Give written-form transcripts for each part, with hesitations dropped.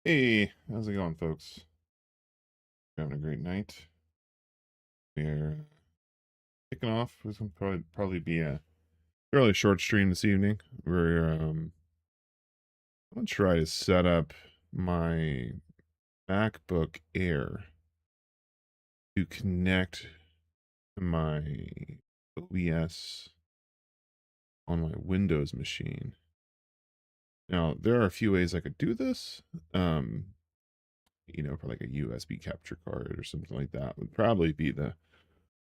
Hey, how's it going, folks? Having a great night. We're kicking off. This will probably be a fairly short stream this evening. I'm gonna try to set up my MacBook Air to connect to my OBS on my Windows machine. Now, there are a few ways I could do this. For like a USB capture card or something like that would probably be the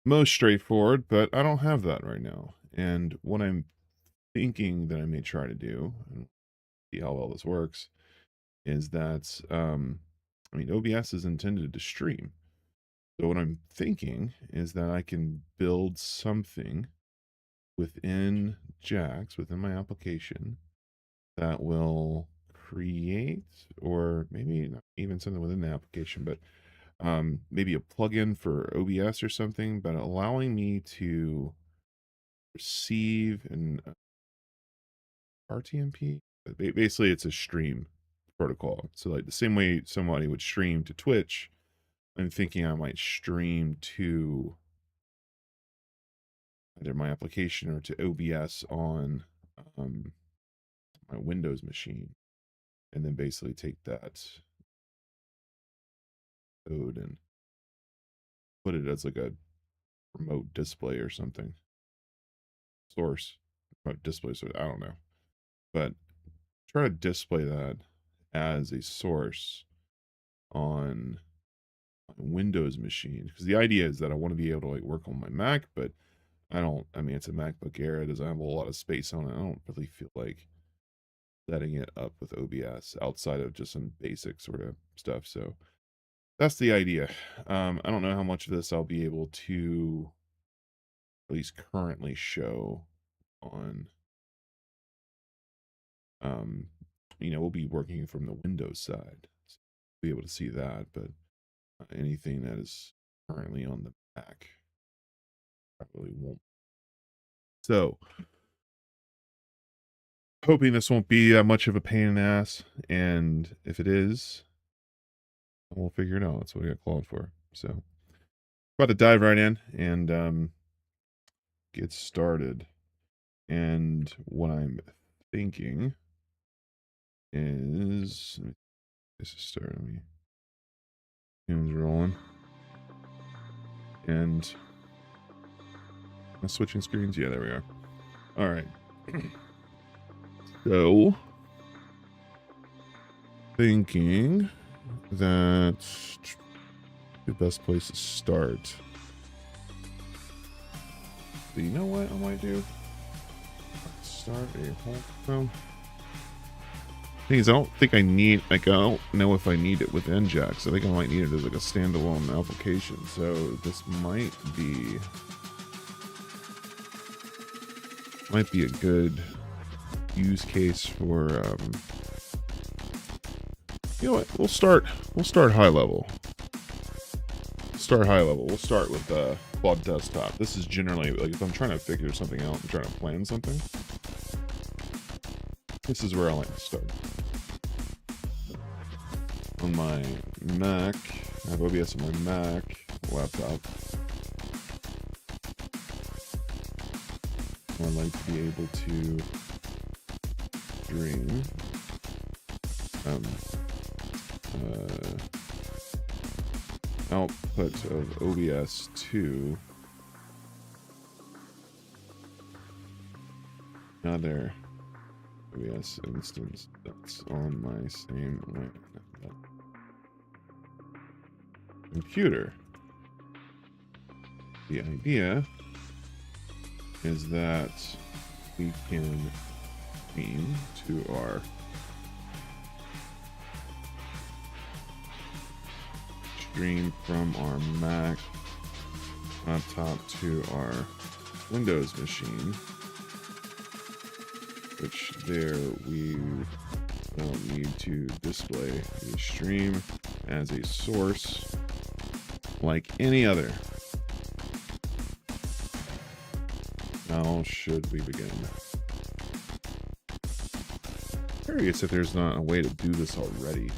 most straightforward, but I don't have that right now. And what I'm thinking that I may try to do, and see how well this works, is that OBS is intended to stream. So what I'm thinking is that I can build something within Jax, within my application, that will create, or maybe not even something within the application, but maybe a plugin for OBS or something, but allowing me to receive an RTMP. Basically, it's a stream protocol. So, like the same way somebody would stream to Twitch, I'm thinking I might stream to either my application or to OBS on my Windows machine, and then basically take that code and put it as like a remote display or something. Source remote display, so I don't know, but try to display that as a source on Windows machine, because the idea is that I want to be able to like work on my Mac, but it's a MacBook Air. It doesn't have a lot of space on it. I don't really feel like setting it up with OBS outside of just some basic sort of stuff. So that's the idea. I don't know how much of this I'll be able to at least currently show on we'll be working from the Windows side, so we'll be able to see that, but anything that is currently on the Mac probably won't. So hoping this won't be that much of a pain in the ass, and if it is, we'll figure it out. That's what we got Claude for. So about to dive right in and get started. And what I'm thinking is, this is starting me. Tunes rolling. And switching screens. Yeah, there we are. All right. So, thinking that the best place to start. So you know what I might do? Start a whole film. Thing is, I don't think I need, like, I don't know if I need it with Njax. I think I might need it as like a standalone application. So this might be a good use case for you know what, we'll start high level. We'll start with Claude Desktop. This is generally like if I'm trying to figure something out, I'm trying to plan something, this is where I like to start. On my Mac, I have OBS on my Mac laptop. I like to be able to stream output of OBS to another OBS instance that's on my same computer. The idea is that we can stream to our from our Mac laptop to our Windows machine, which there we don't need to display the stream as a source like any other. How should we begin? Curious if there's not a way to do this already.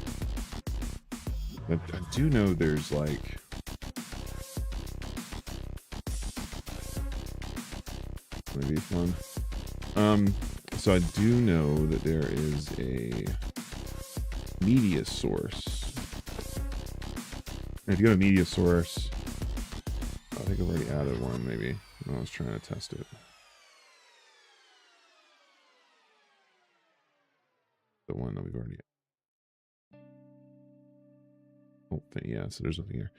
I do know there's like maybe fun. So I do know that there is a media source. And if you go to media source, I think I've already added one maybe. I was trying to test it. The one that we've already. Oh, yeah. So there's nothing here.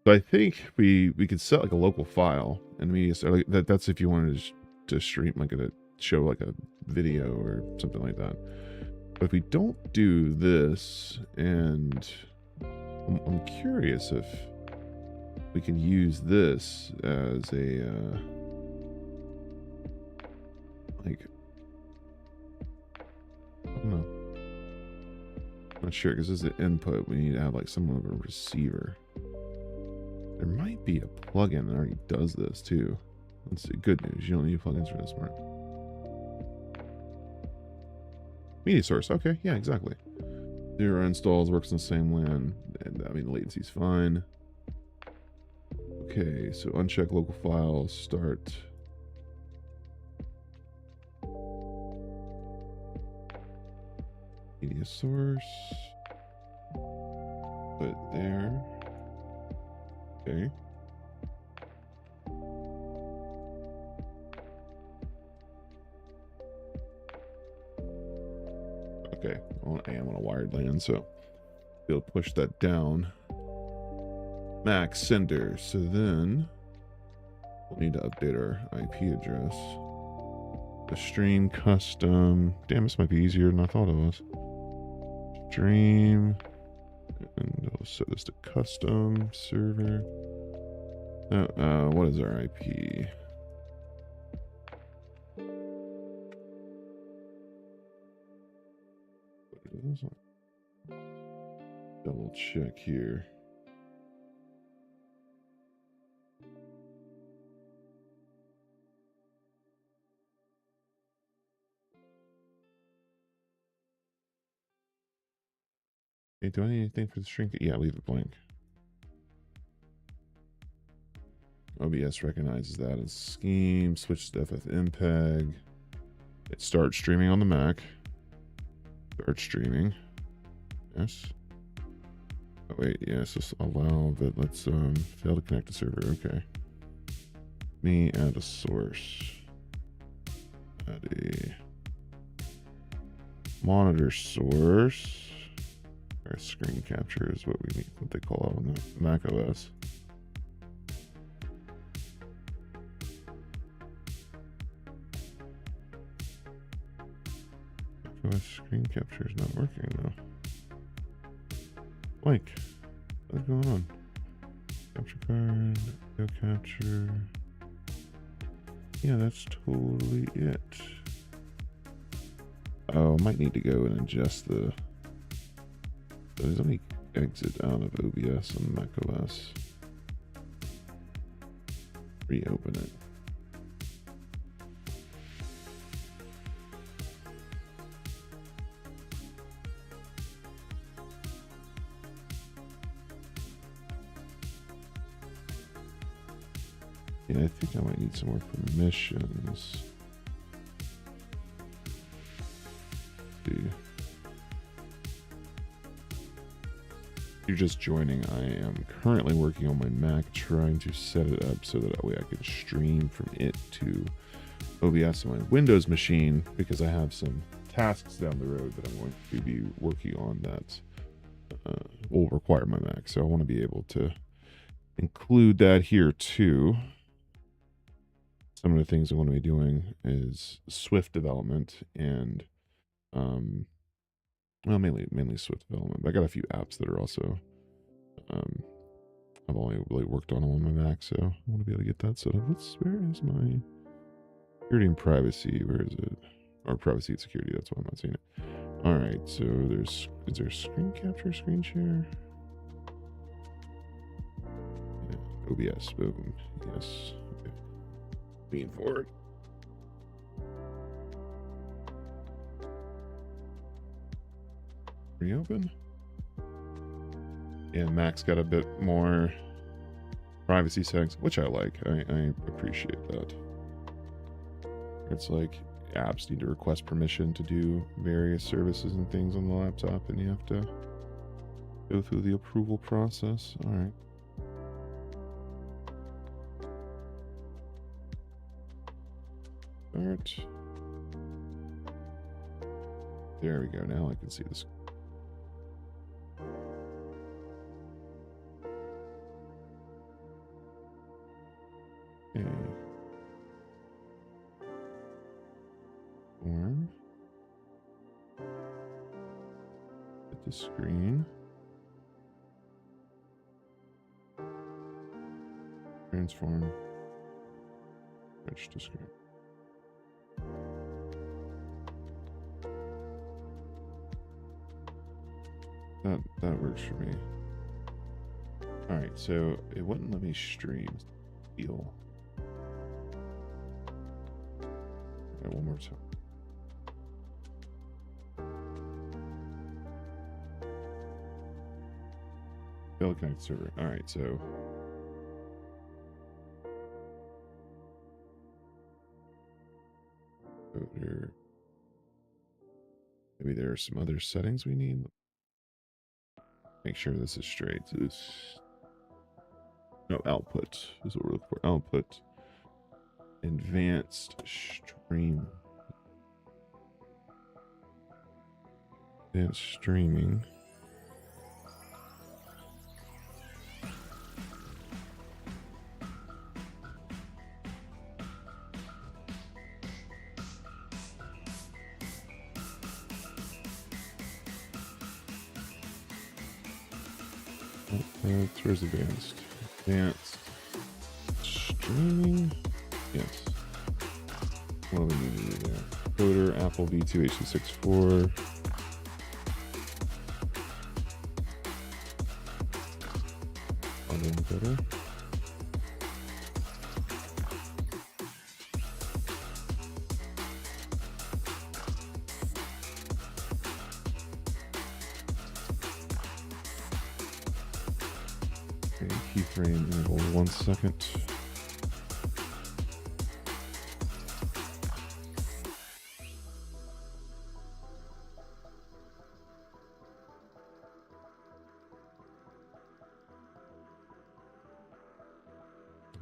So I think we could set like a local file and media. So like that's if you wanted to stream like a show like a video or something like that. But if we don't do this, and I'm curious if we can use this as a like, I don't know. I'm not sure because this is the input. We need to have like somewhat of a receiver. There might be a plugin that already does this too. Let's see. Good news. You don't need plugins for this, Mark. Media source. Okay. Yeah, exactly. 0 installs, works in the same LAN. And I mean, the latency's fine. Okay. So uncheck local files. Start. Media source. Put there. Okay. Okay, I am on a wired LAN, so be able to push that down. Mac sender. So then we'll need to update our IP address. The stream custom. Damn, this might be easier than I thought it was. Stream. And we'll set this to custom server. What is our IP? Double check here. Hey, do I need anything for the shrink? Yeah, leave it blank. OBS recognizes that as scheme. Switch to FFmpeg. It starts streaming on the Mac. Start streaming. Yes. Oh wait, yes, let's allow, but let's fail to connect to server. Okay. Me add a source. Add a monitor source. Our screen capture is what we need, what they call it on the macOS. macOS screen capture is not working though. Blank. What's going on? Capture card, go capture. Yeah, that's totally it. Oh, I might need to go and adjust the. There's only exit out of OBS on macOS. Reopen it. Yeah, I think I might need some more permissions. See. You're just joining. I am currently working on my Mac, trying to set it up so that way I can stream from it to OBS on my Windows machine, because I have some tasks down the road that I'm going to be working on that will require my Mac. So I want to be able to include that here too. Some of the things I want to be doing is Swift development and well, mainly Swift development. But I got a few apps that are also I've only really worked on my Mac, so I want to be able to get that set up. Where is my security and privacy? Where is it? Or privacy and security, that's why I'm not seeing it. Alright, so is there screen capture, screen share? Yeah, OBS, boom. Yes. Okay. Lean forward. Reopen. Yeah, Mac's got a bit more privacy settings, which I like. I appreciate that. It's like apps need to request permission to do various services and things on the laptop, and you have to go through the approval process. All right. Start. There we go. Now I can see this. Okay. Form. Hit the screen. Transform. Switch to screen. That works for me. All right, so it wouldn't let me stream. Deal. All right, one more time. Failed connect server. All right, so maybe there are some other settings we need. Make sure this is straight. So this, no, output is what we're looking for. Output. Advanced stream. Advanced streaming. Where's advanced? Advanced streaming? Yes. What do we need to do there? Encoder, Apple VT H.264. Encoder. Keyframe enable 1 second.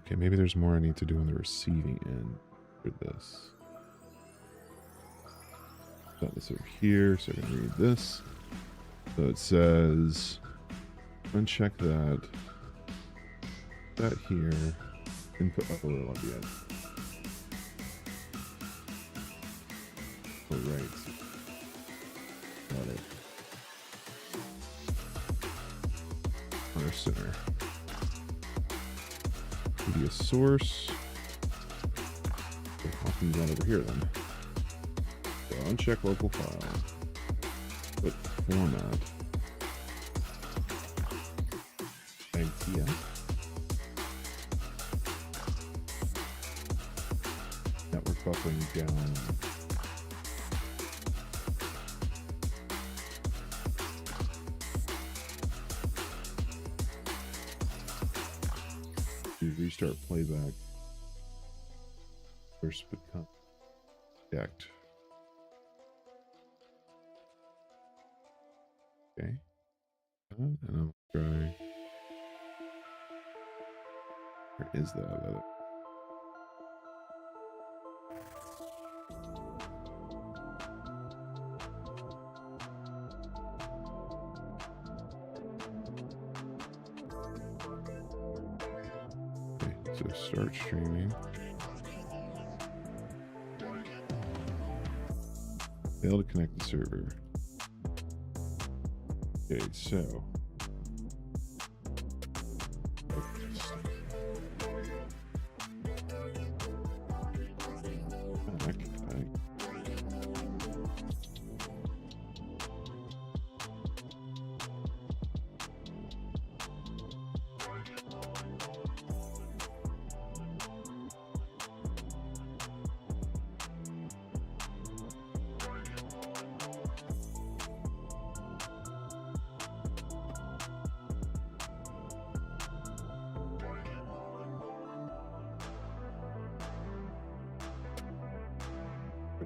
Okay, maybe there's more I need to do on the receiving end for this. Got this over here so I can read this. So it says uncheck that. That here, input up a little at the end. Oh, right. Got it. On our center. Media source. I'll do that over here then. So uncheck local file. Put format. ITF. Buffering down. You restart playback. First become checked. Okay. And I'll try. Where is that other? So start streaming. Fail to connect the server. Okay, so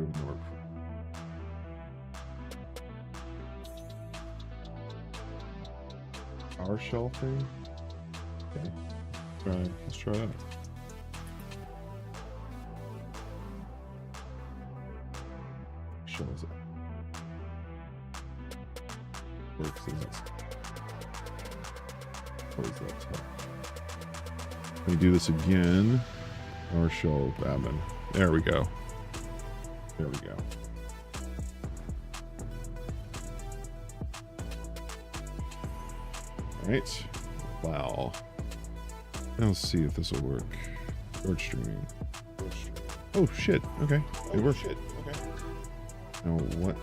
Whatever work. PowerShell thing? Okay. Let's try that. Shell is up. Works in this. What is that stuff? Let me do this again. PowerShell admin. There we go. There we go. Alright. Wow. Now let's see if this will work. Start streaming. Oh shit. Okay. It worked. Now what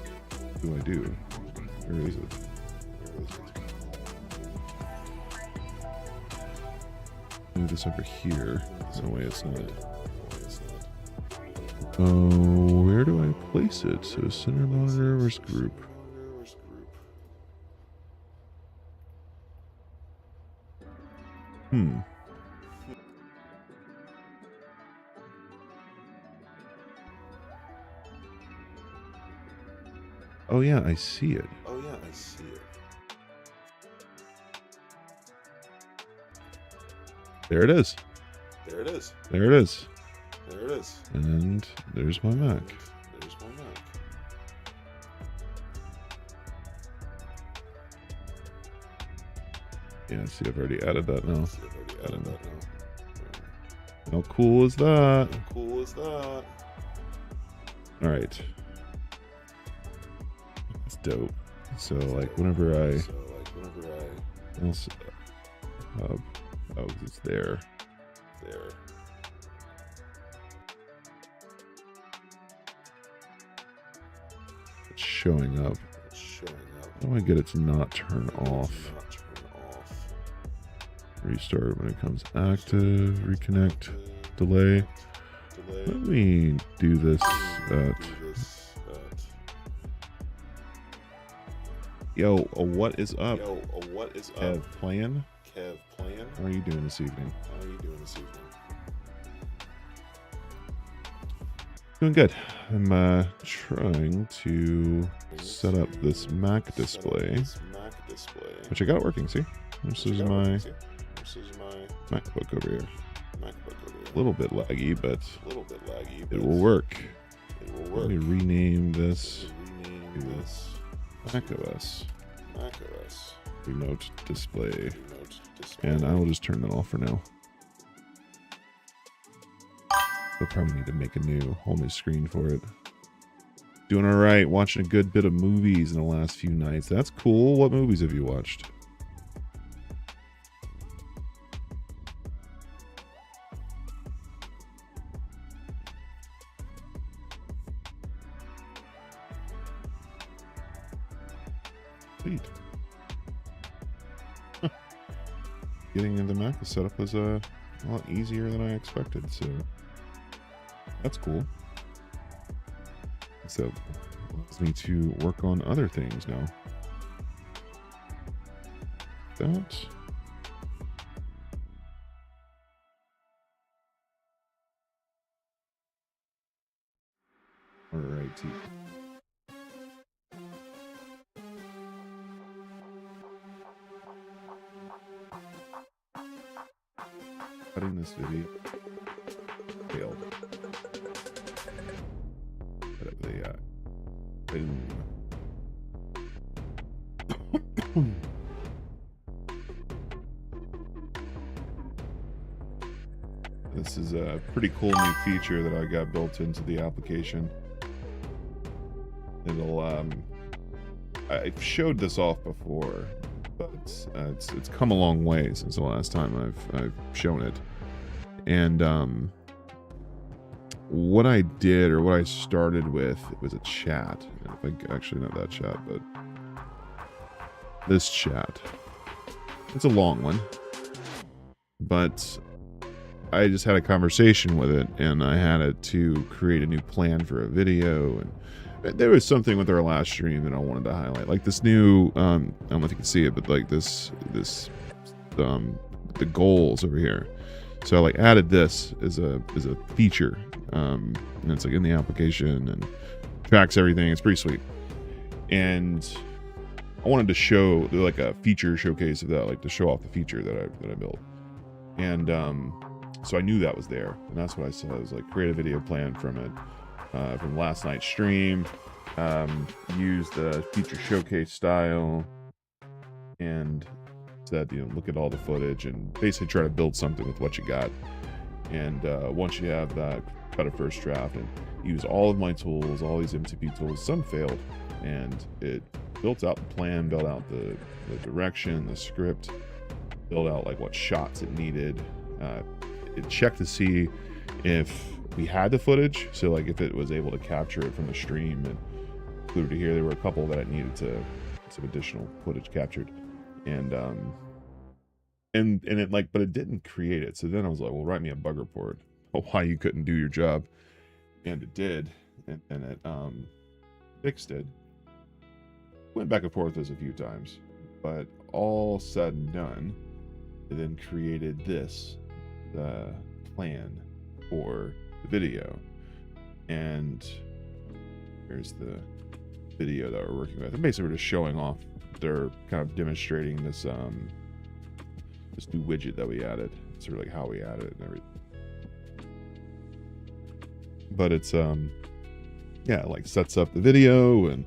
do I do? Where is it? Move this over here. No way it's not. Oh, where do I place it? So center monitor versus group. Oh yeah, I see it. There it is. There it is. And there's my Mac. Yeah, see, I've already added that now. How cool is that? Alright. That's dope. So, like, whenever I... Oh, it's there. It's showing up. How do I get it to not turn off? Restart when it comes active, reconnect, delay. Let me do this at... Yo, what is up? Kev Plan? How are you doing this evening? Doing good. I'm trying to set up this Mac display, which I got it working. See, this is my MacBook over here. A little bit laggy, but it will work. Let me rename this to macOS. Remote display. And I will just turn that off for now. I'll probably need to make a whole new screen for it. Doing alright, watching a good bit of movies in the last few nights. That's cool. What movies have you watched? Sweet. Getting into Mac setup was a lot easier than I expected, so that's cool. So it allows me to work on other things now. That. Alrighty. Cutting this video failed. Boom. This is a pretty cool new feature that I got built into the application. It'll I've showed this off before, but it's come a long way since the last time I've shown it. And what I did, or what I started with, it was a chat. I think actually not that chat, but this chat. It's a long one, but I just had a conversation with it, and I had it to create a new plan for a video, and there was something with our last stream that I wanted to highlight, like this new I don't know if you can see it, but like this the goals over here. So I like added this as a feature, and it's like in the application and tracks everything. It's pretty sweet. And I wanted to show like a feature showcase of that, like to show off the feature that I built. And so I knew that was there, and that's what I said. I was like, create a video plan from it, from last night's stream. Use the feature showcase style, and said, you know, look at all the footage and basically try to build something with what you got. And once you have that, cut a first draft and use all of my tools, all these MTP tools. Some failed, and it built out the plan, built out the direction, the script, built out like what shots it needed. It checked to see if we had the footage, so like if it was able to capture it from the stream, and included here there were a couple that it needed to some additional footage captured, and it like, but it didn't create it. So then I was like, well, write me a bug report of why you couldn't do your job, and it did, and it fixed it. Went back and forth with this a few times, but all said and done, it then created this, the plan for the video. And here's the video that we're working with. And basically we're just showing off, they're kind of demonstrating this this new widget that we added, sort of like how we added it and everything. But it's yeah, like sets up the video and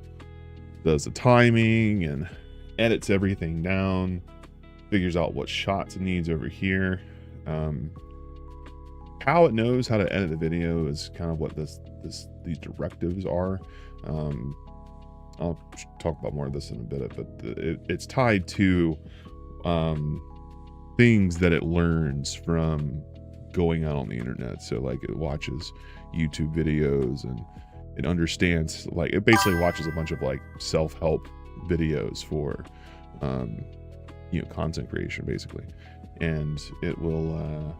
does the timing and edits everything down, figures out what shots it needs over here. How it knows how to edit the video is kind of what these directives are. I'll talk about more of this in a bit, but it's tied to things that it learns from going out on the internet. So like it watches YouTube videos, and it understands, like it basically watches a bunch of like self-help videos for you know, content creation basically, and it will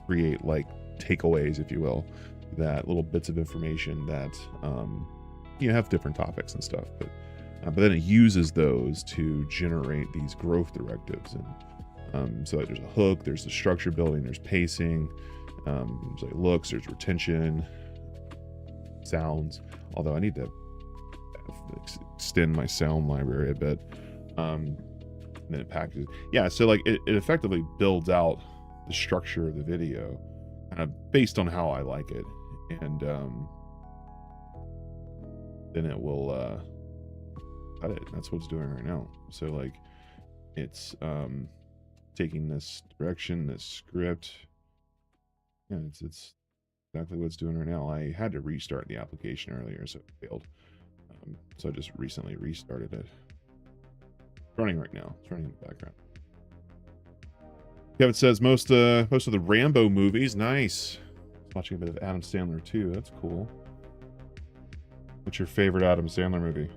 create like takeaways, if you will, that little bits of information that you know, have different topics and stuff, but then it uses those to generate these growth directives. And so like there's a hook, there's the structure building, there's pacing, there's like looks, there's retention, sounds, although I need to extend my sound library a bit. And then it packages, yeah, so like it effectively builds out the structure of the video based on how I like it, and then it will cut it. That's what it's doing right now. So like it's taking this direction, this script, and it's exactly what it's doing right now. I had to restart the application earlier, so it failed. So I just recently restarted it. It's running right now. It's running in the background. Kevin says most of the Rambo movies. Nice. Watching a bit of Adam Sandler too. That's cool. What's your favorite Adam Sandler movie?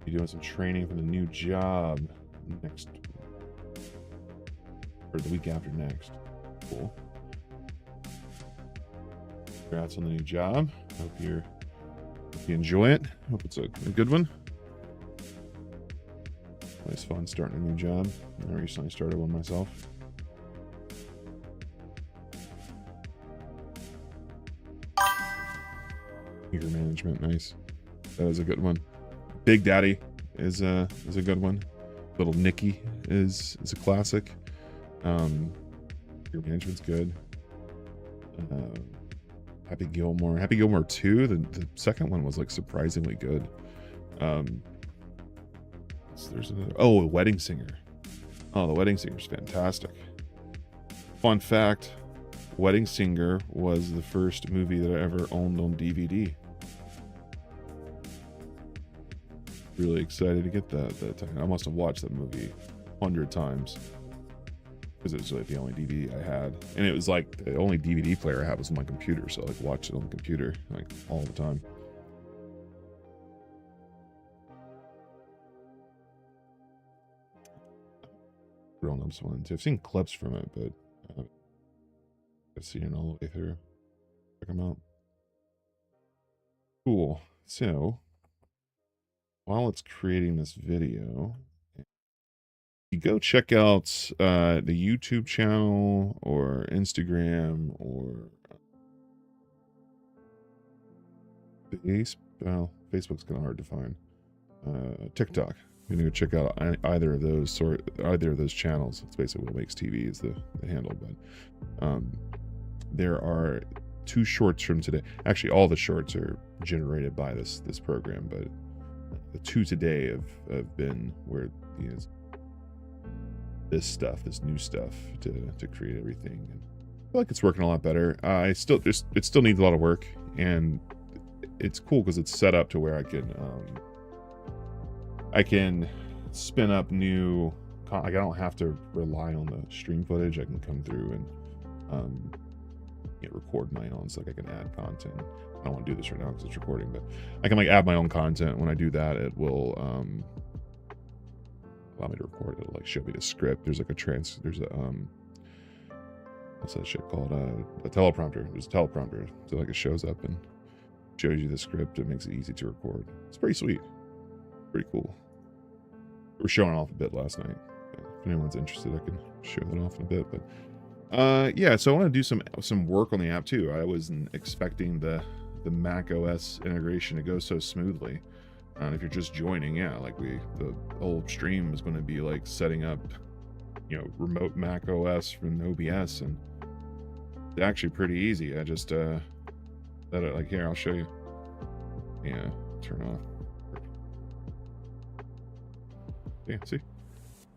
You doing some training for the new job next, or the week after next? Cool. Congrats on the new job. Hope you enjoy it. Hope it's a good one. Always fun starting a new job. I recently started one myself. Eager management, nice. That is a good one. Big Daddy is a good one. Little Nicky is a classic. Eager management's good. Happy Gilmore 2. The second one was like surprisingly good. There's another, oh, Wedding Singer. Oh, The Wedding Singer is fantastic. Fun fact, Wedding Singer was the first movie that I ever owned on DVD. Really excited to get that time. I must have watched that movie 100 times because it was like the only DVD I had, and it was like the only DVD player I had was on my computer, so I like watched it on the computer like all the time. Grown Ups one too. I've seen clips from it, but I've seen it all the way through. Check them out. Cool. So while it's creating this video, you go check out the YouTube channel or Instagram or Facebook's kind of hard to find. TikTok. You're gonna go check out either of those channels. It's basically what makes TV is the handle. But there are 2 shorts from today. Actually, all the shorts are generated by this program, but the 2 today have been where this new stuff to create everything. And I feel like it's working a lot better. It still needs a lot of work, and it's cool because it's set up to where I can spin up new. I don't have to rely on the stream footage. I can come through and record my own. So like I can add content. I don't want to do this right now because it's recording, but I can like add my own content. When I do that, it will allow me to record. It'll like show me the script. There's like there's a what's that shit called? A teleprompter. There's a teleprompter. So like it shows up and shows you the script. It makes it easy to record. It's pretty sweet. Pretty cool. We were showing off a bit last night. If anyone's interested, I can show that off in a bit. But yeah, so I want to do some work on the app too. I wasn't expecting the macOS integration to go so smoothly. And if you're just joining, yeah, like the whole stream is going to be like setting up, remote macOS from OBS, and it's actually pretty easy. I just like here, I'll show you. Yeah, turn off. Yeah, see?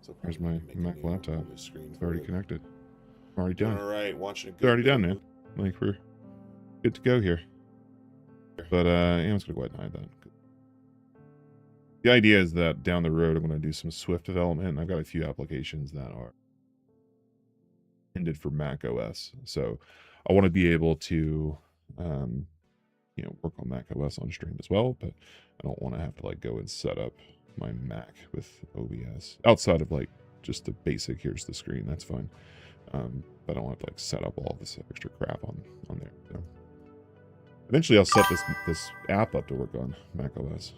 So there's my Mac laptop. It's already connected. Already done. All right, watching it. It's already done now. Like we're good to go here. But yeah, I'm just gonna go ahead and hide that. The idea is that down the road, I'm gonna do some Swift development. I've got a few applications that are intended for Mac OS, so I want to be able to, work on Mac OS on stream as well. But I don't want to have to like go and set up my Mac with OBS outside of like just the basic. Here's the screen. That's fine. But I don't want to like set up all this extra crap on there. So eventually, I'll set this app up to work on Mac OS.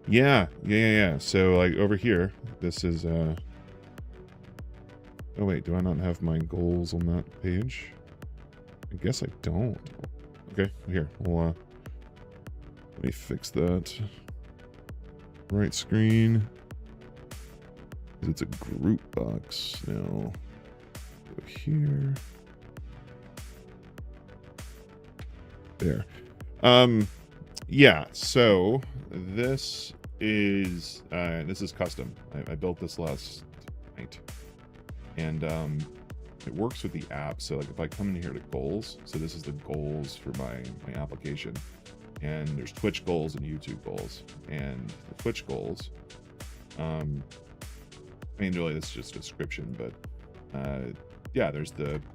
Yeah. So like over here, this is oh wait, do I not have my goals on that page? I guess I don't. Okay, here, well, let me fix that. Right screen. It's a group box now. Go here. There. Yeah, so this is custom. I built this last night. And it works with the app. So like if I come in here to goals, so this is the goals for my application, and there's Twitch goals and YouTube goals. And the Twitch goals, I mean, really this is just a description, but yeah,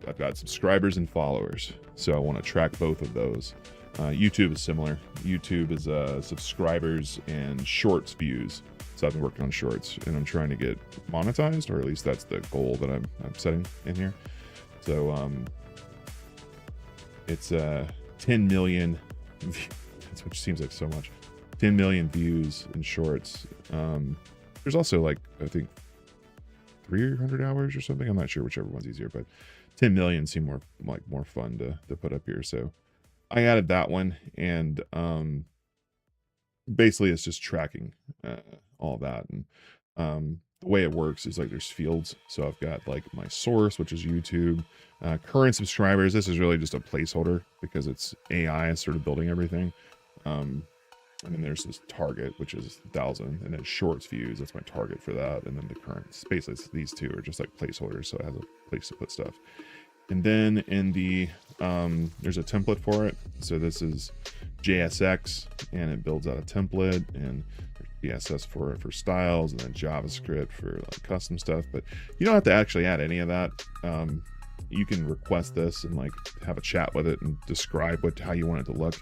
I've got subscribers and followers, so I want to track both of those. YouTube is similar. YouTube is subscribers and shorts views. So I've been working on shorts, and I'm trying to get monetized, or at least that's the goal that I'm setting in here. So it's 10 million, which seems like so much. 10 million views in shorts. There's also like I think 300 hours or something. I'm not sure whichever one's easier, but 10 million seem more fun to put up here. So I added that one, and basically it's just tracking all that. And the way it works is like there's fields. So I've got like my source, which is YouTube, current subscribers. This is really just a placeholder because it's AI is sort of building everything. And then there's this target, which is 1,000, and then shorts views. That's my target for that. And then the current, basically these two are just like placeholders, so it has a place to put stuff. And then in the there's a template for it. So this is JSX, and it builds out a template, and there's CSS for it for styles, and then JavaScript for like custom stuff. But you don't have to actually add any of that. You can request this and like have a chat with it and describe how you want it to look.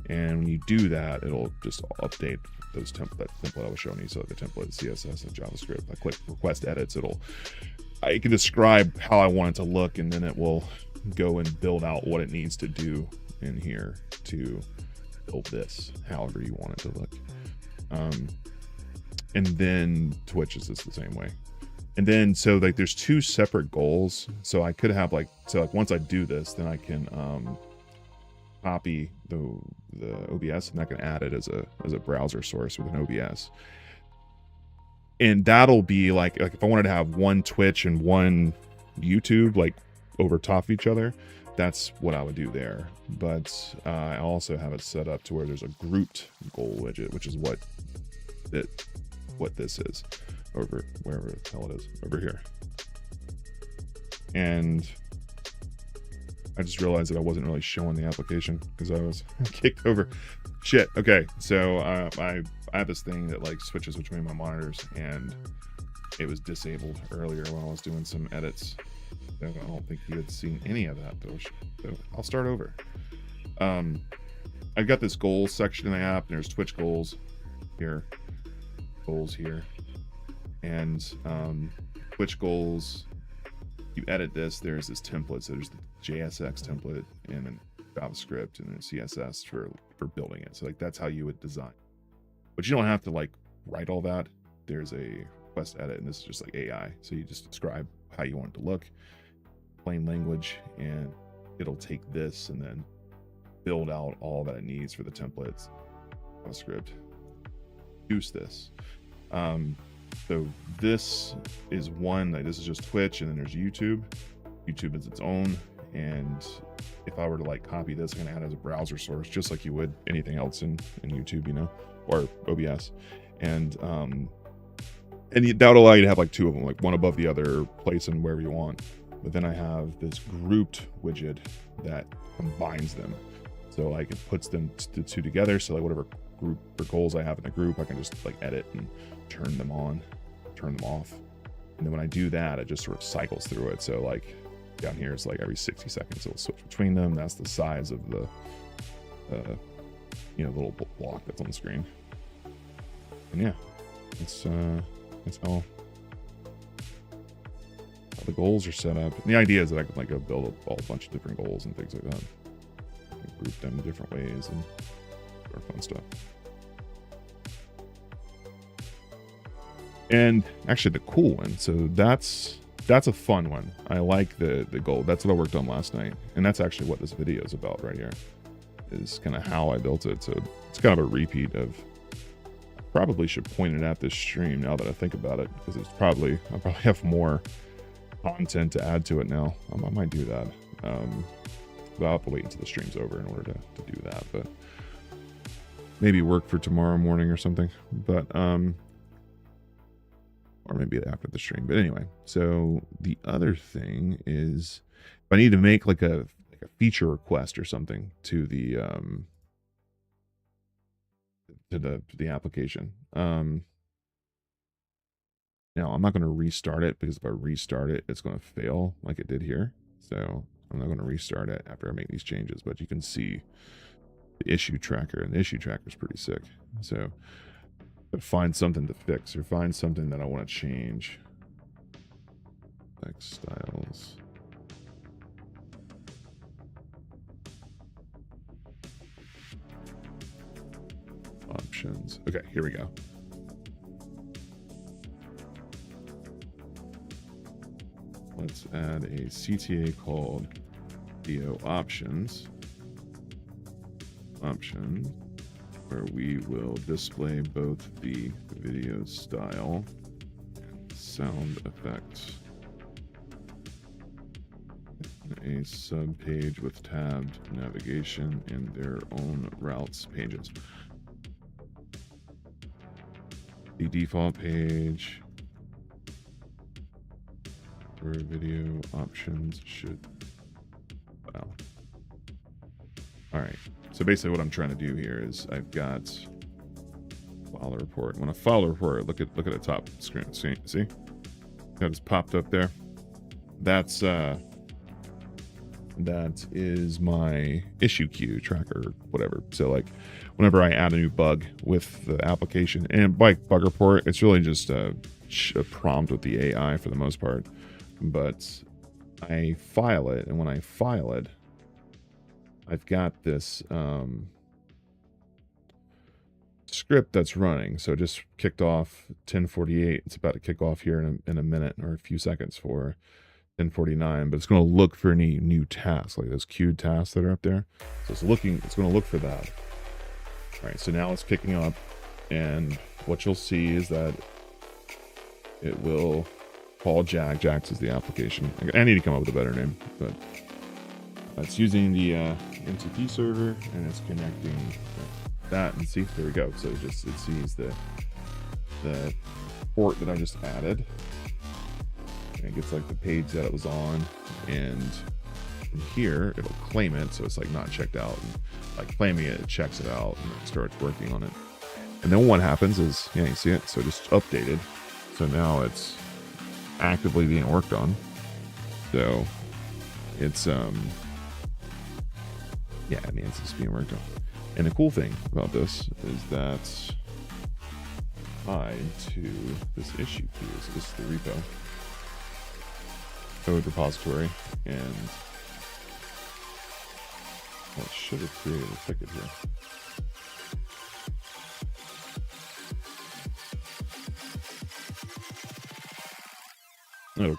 And when you do that, it'll just update those that template I was showing you. So the template, CSS, and JavaScript. I click request edits. I can describe how I want it to look, and then it will go and build out what it needs to do in here to build this however you want it to look. And then Twitch is just the same way. And then, so like there's two separate goals. So I could have like, so like once I do this, then I can copy the OBS and I can add it as a browser source with an OBS. And that'll be like if I wanted to have one Twitch and one YouTube like over top of each other, that's what I would do there. But I also have it set up to where there's a grouped goal widget, which is what this is over wherever the hell it is over here. And I just realized that I wasn't really showing the application because I was kicked over. Shit. Okay, so I have this thing that like switches between my monitors, and it was disabled earlier when I was doing some edits. So I don't think you had seen any of that though. So I'll start over. I've got this goals section in the app, and there's Twitch goals here, goals here, and Twitch goals. You edit this. There's this template. So there's the JSX template and then JavaScript and then CSS for building it. So like that's how you would design. But you don't have to like write all that. There's a request edit, and this is just like AI. So you just describe how you want it to look, plain language, and it'll take this and then build out all that it needs for the templates. JavaScript. Use this. So this is one, like this is just Twitch, and then there's YouTube. YouTube is its own, and if I were to like copy this, I'm gonna add it as a browser source, just like you would anything else in YouTube, you know, or OBS. And that would allow you to have like two of them, like one above the other, place them wherever you want. But then I have this grouped widget that combines them. So like it puts them the two together. So like whatever group or goals I have in the group, I can just like edit and turn them on, turn them off. And then when I do that, it just sort of cycles through it. So like down here, it's like every 60 seconds, it'll switch between them. That's the size of the, little block that's on the screen. And yeah, that's how the goals are set up. And the idea is that I can like go build a bunch of different goals and things like that. Group them in different ways and sort of fun stuff. And actually the cool one, so that's a fun one. I like the goal. That's what I worked on last night. And that's actually what this video is about right here, is kind of how I built it. So it's kind of a repeat of, I probably should point it at this stream now that I think about it, because I'll probably have more content to add to it now. I might do that. But I'll have to wait until the stream's over in order to do that. But maybe work for tomorrow morning or something. But or maybe after the stream. But anyway, so the other thing is if I need to make like a feature request or something to the application. Now I'm not going to restart it, because if I restart it, it's going to fail like it did here. So I'm not going to restart it after I make these changes, but you can see the issue tracker, and the issue tracker is pretty sick. So find something to fix, or find something that I want to change. Like styles. Options. Okay, here we go. Let's add a CTA called video options. Where we will display both the video style and sound effects. A sub-page with tabbed navigation and their own routes pages. The default page for video options should... Wow. All right. So basically what I'm trying to do here is I've got file report. When I file a report, look at the top screen. See? That is popped up there. That is my issue queue tracker, whatever. So like whenever I add a new bug with the application, and by bug report, it's really just a prompt with the AI for the most part. But I file it, and when I file it, I've got this script that's running. So it just kicked off 10:48. It's about to kick off here in a minute or a few seconds for 10:49. But it's going to look for any new tasks, like those queued tasks that are up there. So it's going to look for that. All right, so now it's picking up, and what you'll see is that it will call Jax. Jax is the application. I need to come up with a better name, but it's using the MCP server, and it's connecting that, and see, there we go. So it sees the port that I just added, and it gets like the page that it was on, and from here it'll claim it, so it's like not checked out, and like claiming it checks it out, and it starts working on it. And then what happens is, yeah, you see it, so it just updated, so now it's actively being worked on. So it's yeah, it means it's being worked on. And the cool thing about this is that tied to this issue queue. So this is the repo code repository, and well, it should have created a ticket here.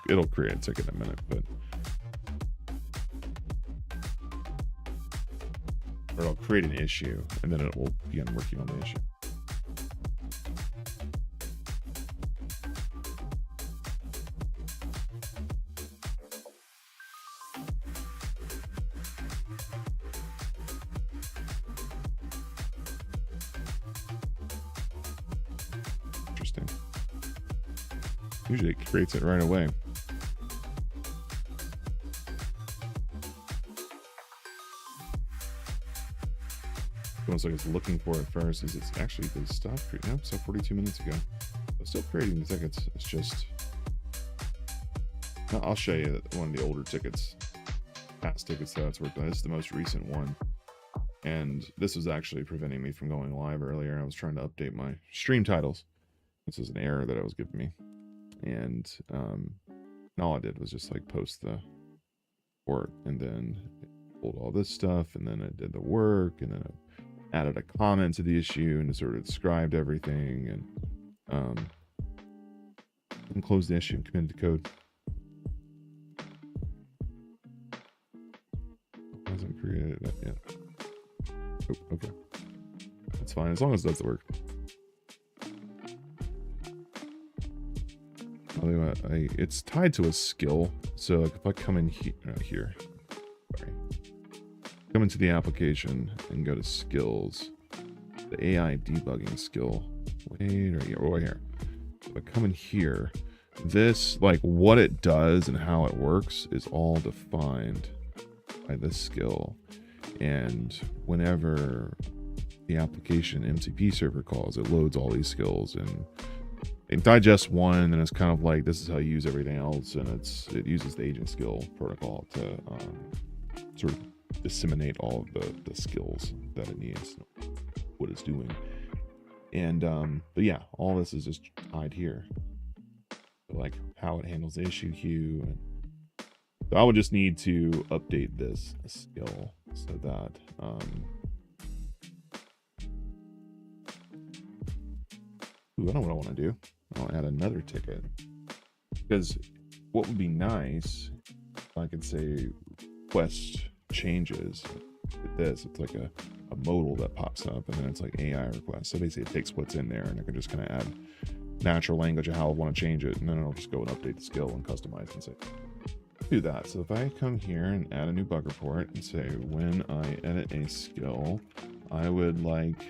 It'll create a ticket in a minute, but or it'll create an issue, and then it will begin working on the issue. Interesting. Usually it creates it right away. Almost like it's looking for it first. Is it's actually they stopped creating? Nope, so 42 minutes ago. It's still creating the tickets. It's just I'll show you one of the older tickets, past tickets that it's worked on. This is the most recent one, and this was actually preventing me from going live earlier. I was trying to update my stream titles. This is an error that it was giving me, and all I did was just like post the port, and then it pulled all this stuff, and then it did the work, and then it added a comment to the issue, and it sort of described everything, and closed the issue and committed the code. Hasn't created that yet. Oh, okay, that's fine as long as it does the work. It's tied to a skill, so like if I come in here, sorry, come into the application and go to skills, the AI debugging skill, right here. If I come in here, this, like what it does and how it works is all defined by this skill. And whenever the application MCP server calls, it loads all these skills, and it digests one, and then it's kind of like, this is how you use everything else, and it uses the agent skill protocol to sort of disseminate all of the skills that it needs, what it's doing. And but yeah, all this is just tied here, like how it handles the issue queue. And so I would just need to update this skill so that I know what I want to do. I'll add another ticket, because what would be nice if I could say request changes with this. It's like a modal that pops up, and then it's like AI request. So basically it takes what's in there, and I can just kind of add natural language of how I want to change it, and then I'll just go and update the skill and customize and say do that. So if I come here and add a new bug report and say, when I edit a skill, I would like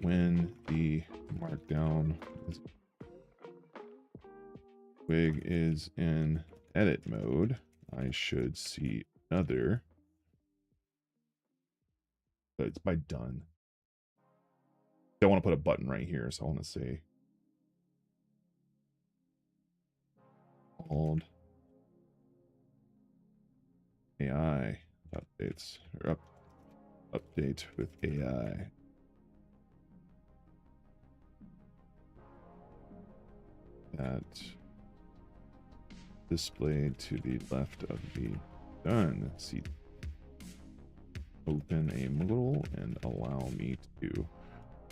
when the markdown wig is in edit mode, I should see another. But it's by done. I want to put a button right here, so I want to say called AI updates, or update with AI. That displayed to the left of the done. See, open a modal and allow me to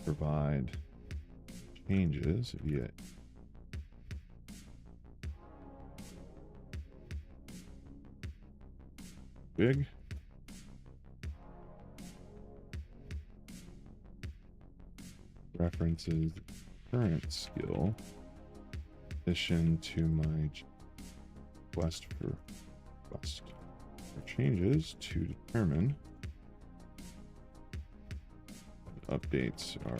provide changes via big. References current skill addition to my request for changes to determine what updates are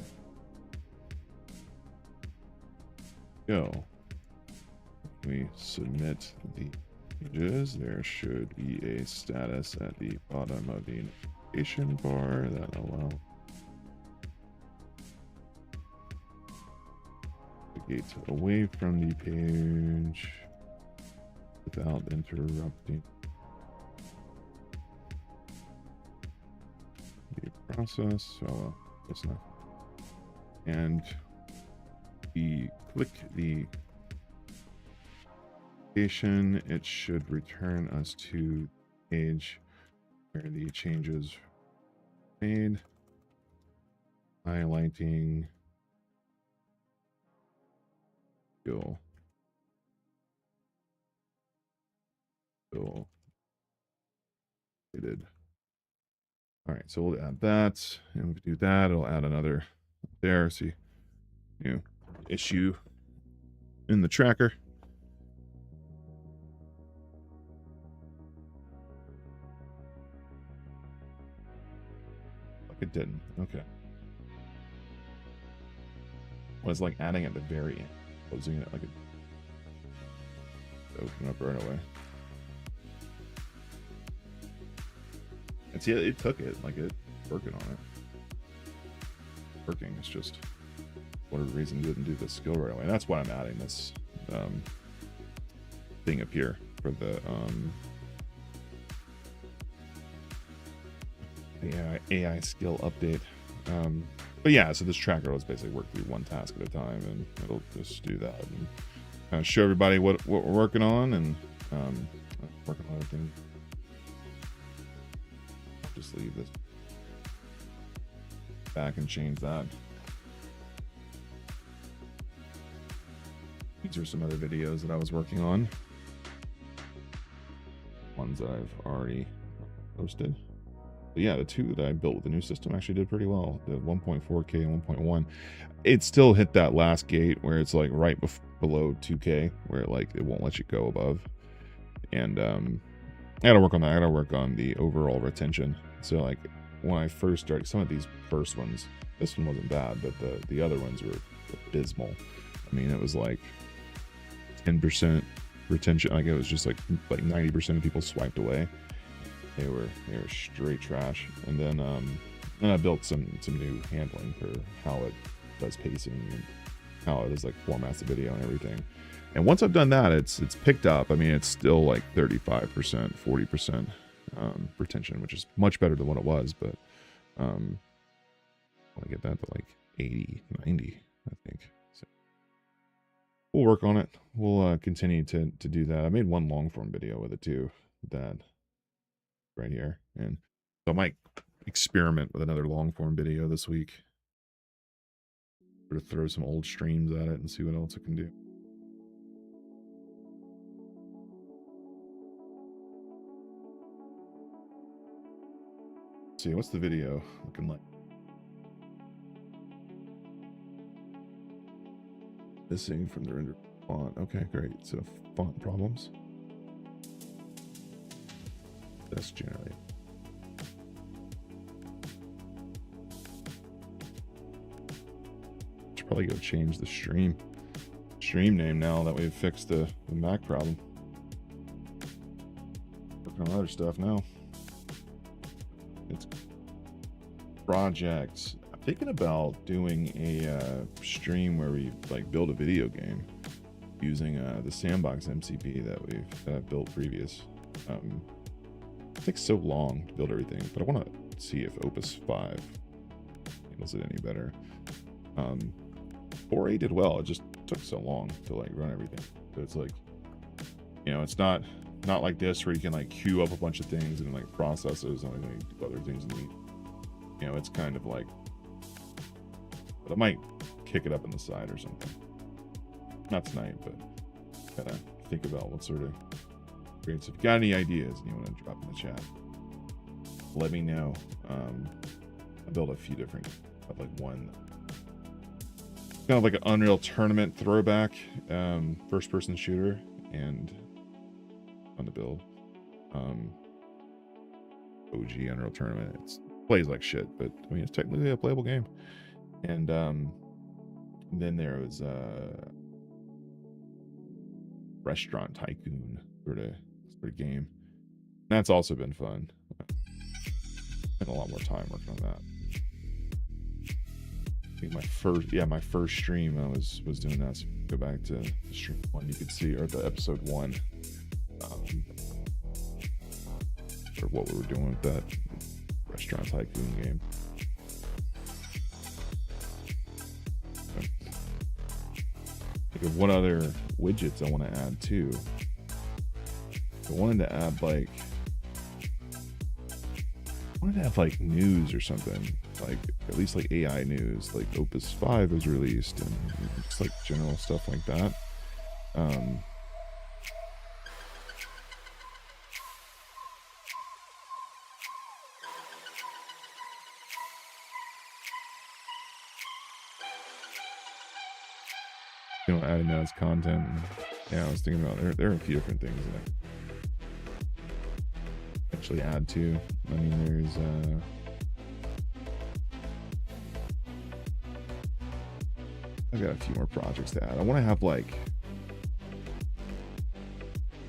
go. We submit the changes. There should be a status at the bottom of the notification bar that allows navigate away from the page without interrupting the process. So it's not. And we click the application, it should return us to the page where the changes made, highlighting skill. All right, so we'll add that, and we do that. It'll add another there. See, new issue in the tracker. Like it didn't. Okay. Well, it's like adding at the very end, closing it like it open up right away. And see, it took it, like it working on it. Working, it's just whatever reason it didn't do the skill right away. And that's why I'm adding this thing up here for the AI skill update. But yeah, so this tracker will basically work through one task at a time, and it'll just do that and kind of show everybody what we're working on, and working on other things. Just leave this back and change that. These are some other videos that I was working on. Ones that I've already posted. But yeah, the two that I built with the new system actually did pretty well. The 1.4K and 1.1. It still hit that last gate where it's like right below 2K, where it won't let you go above. And I gotta work on that. I gotta work on the overall retention. So like when I first started, some of these first ones, this one wasn't bad, but the other ones were abysmal. I mean, it was like 10% retention. Like it was just like 90% of people swiped away. They were straight trash. And then I built some new handling for how it does pacing and how it is like formats the video and everything. And once I've done that, it's picked up. I mean, it's still like 35%, 40% retention, which is much better than what it was. But I want to get that to like 80, 90, I think. So we'll work on it. We'll continue to do that. I made one long form video with it too, that right here. And so I might experiment with another long form video this week. Sort of throw some old streams at it and see what else it can do. Let's see, what's the video looking like? Missing from the render font. Okay, great. So font problems. That's generally. Should probably go change the stream name now that we've fixed the Mac problem. Working on other stuff now. It's projects. I'm thinking about doing a stream where we like build a video game using the Sandbox MCP that we've built previous. It takes so long to build everything, but I want to see if Opus 5 handles it any better. 4A did well. It just took so long to like run everything. So it's like, you know, it's not Not like this where you can like queue up a bunch of things and like process those and like do other things. And you know, it's kind of like, but I might kick it up in the side or something. Not tonight, but gotta think about what sort of creates. If you got any ideas and you want to drop in the chat, let me know. I built a few different, like one kind of like an Unreal Tournament throwback, first-person shooter, and fun to build. OG Unreal Tournament. It plays like shit, but I mean it's technically a playable game. And then there was Restaurant Tycoon sort of game. That's also been fun. Spent a lot more time working on that. I think my first stream I was doing that. So go back to the stream one, you could see, or the episode 1, or what we were doing with that Restaurant Tycoon game. Think of what other widgets I want to add too. I wanted to add like news or something, like at least like AI news, like Opus 5 was released and just like general stuff like that. You know, adding that as content. Yeah, I was thinking about there are a few different things that I actually add to. I mean, there's I've got a few more projects to add. I want to have like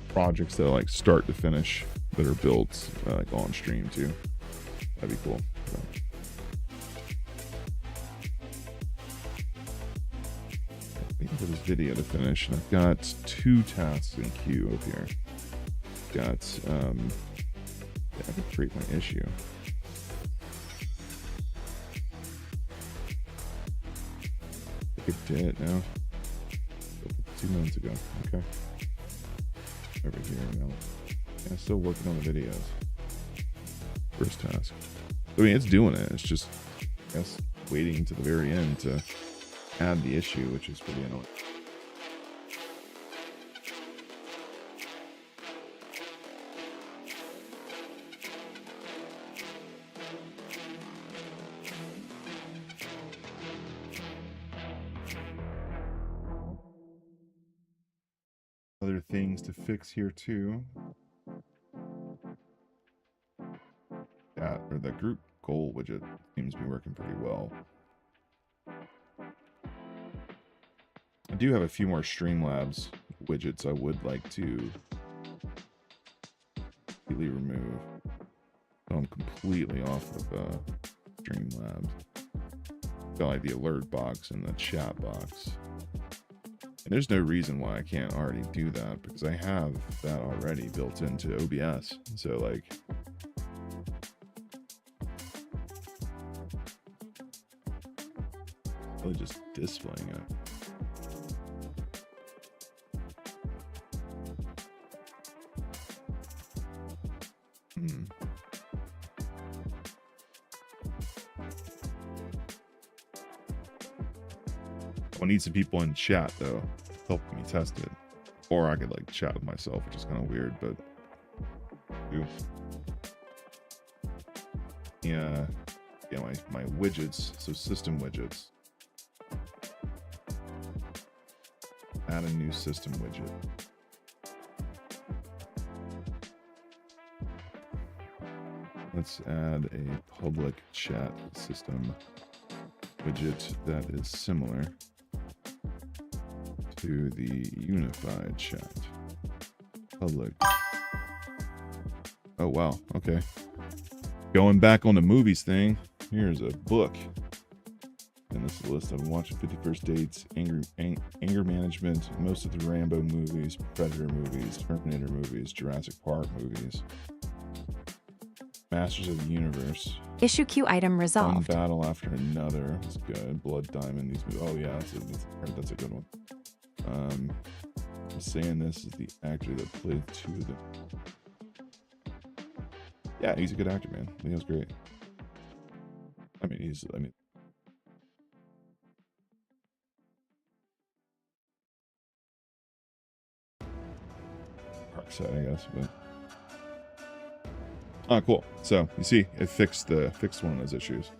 projects that are like start to finish that are built like on stream too. That'd be cool. So. For this video to finish, and I've got 2 tasks in queue up here. Got I can create my issue. I think I did it now. 2 minutes ago. Okay. Over here now. Yeah, still working on the videos. First task. I mean, it's doing it. It's just, I guess, waiting to the very end to add the issue, which is pretty annoying. Other things to fix here too. That, or the group goal widget seems to be working pretty well. I do have a few more Streamlabs widgets I would like to completely remove. So I'm completely off of Streamlabs. Got like the alert box and the chat box. And there's no reason why I can't already do that, because I have that already built into OBS. So like, really just displaying it. I need some people in chat though, helping me test it, or I could like chat with myself, which is kind of weird, but yeah, my widgets. So system widgets. Add a new system widget. Let's add a public chat system widget that is similar to the unified chat. Public. Oh wow, okay. Going back on the movies thing, here's a book. And this is a list. I've been watching 51st Dates, Anger Management, most of the Rambo movies, Predator movies, Terminator movies, Jurassic Park movies, Masters of the Universe. Issue queue item resolved. One battle after another. That's good. Blood Diamond. These movies. Oh yeah, that's a good one. saying this is the actor that played two of them. Yeah, he's a good actor, man. Leo's great. I mean, Parkside, I guess, but cool. So you see, it fixed one of those issues,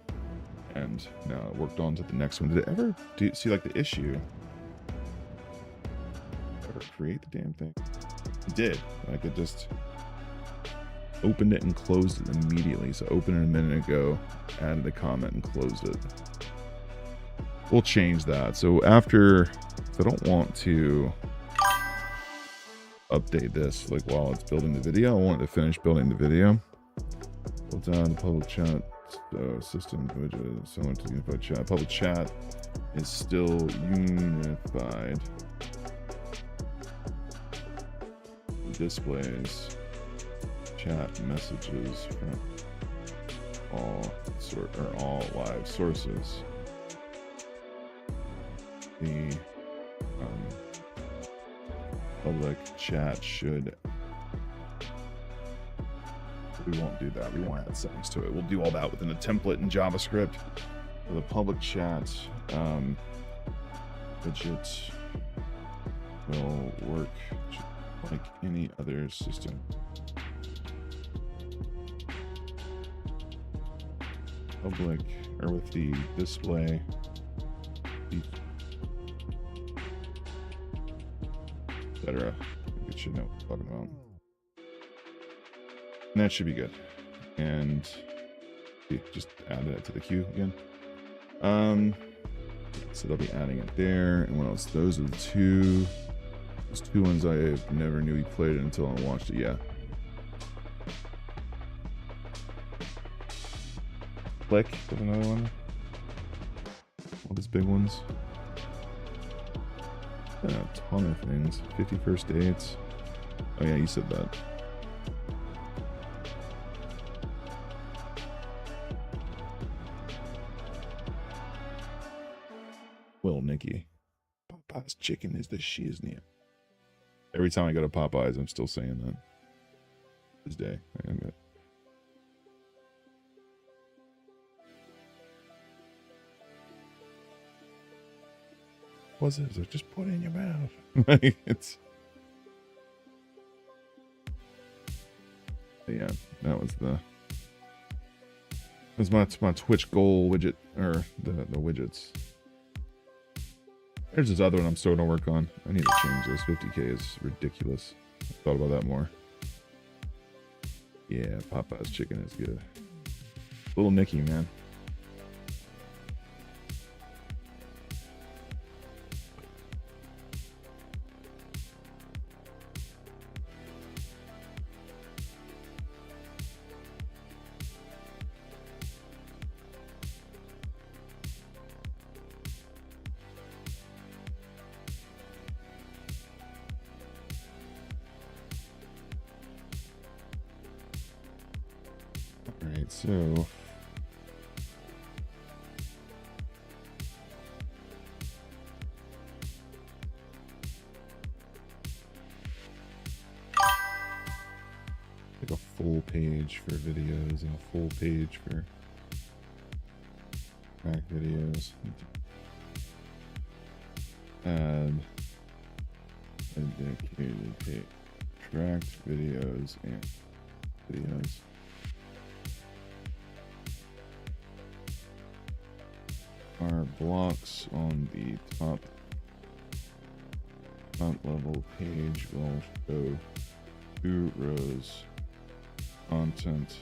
and now it worked on to the next one. Did it ever see like the issue? Ever create the damn thing? It did. Like it just opened it and closed it immediately. So opened it a minute ago, added the comment and closed it. We'll change that. So after, I don't want to update this like while it's building the video. I want it to finish building the video. Hold down the public chat system widget similar to unified chat. Public chat is still unified. Displays chat messages from all live sources. The public chat should. We won't do that. We won't add settings to it. We'll do all that within a template in JavaScript. For the public chat widget will work like any other system. Public or with the display. Etc. It should know what I'm talking about. And that should be good. And just add it to the queue again. So they'll be adding it there. And what else? Those are the two ones I never knew he played it until I watched it. Yeah. Click was another one. All these big ones. A ton of things. 51st dates. Oh yeah, you said that. Well, Nikki. Popeye's chicken is the shiznit. Every time I go to Popeyes, I'm still saying that. This day. I got. What's it? Just put it in your mouth. Like it's. Yeah, that was my Twitch goal widget, or the widgets. There's this other one I'm starting to work on. I need to change this. 50K is ridiculous. I thought about that more. Yeah, Popeye's chicken is good. Little Nicky, man. Alright, so like a full page for videos and a full page for Mac videos. Add a dedicated page. Tracked videos and videos. Our blocks on the top level page will show 2 rows content,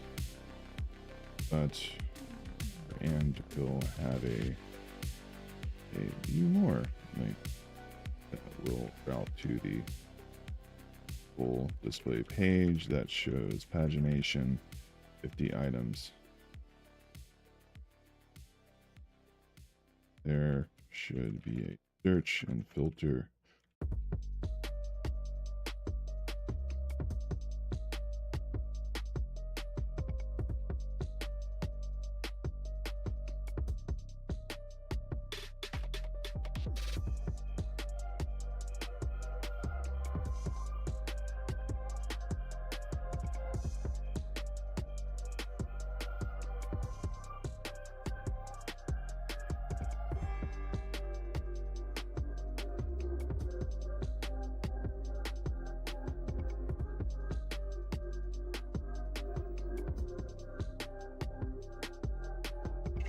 and will have a view more link that will route to the full display page that shows pagination 50 items. There should be a search and filter.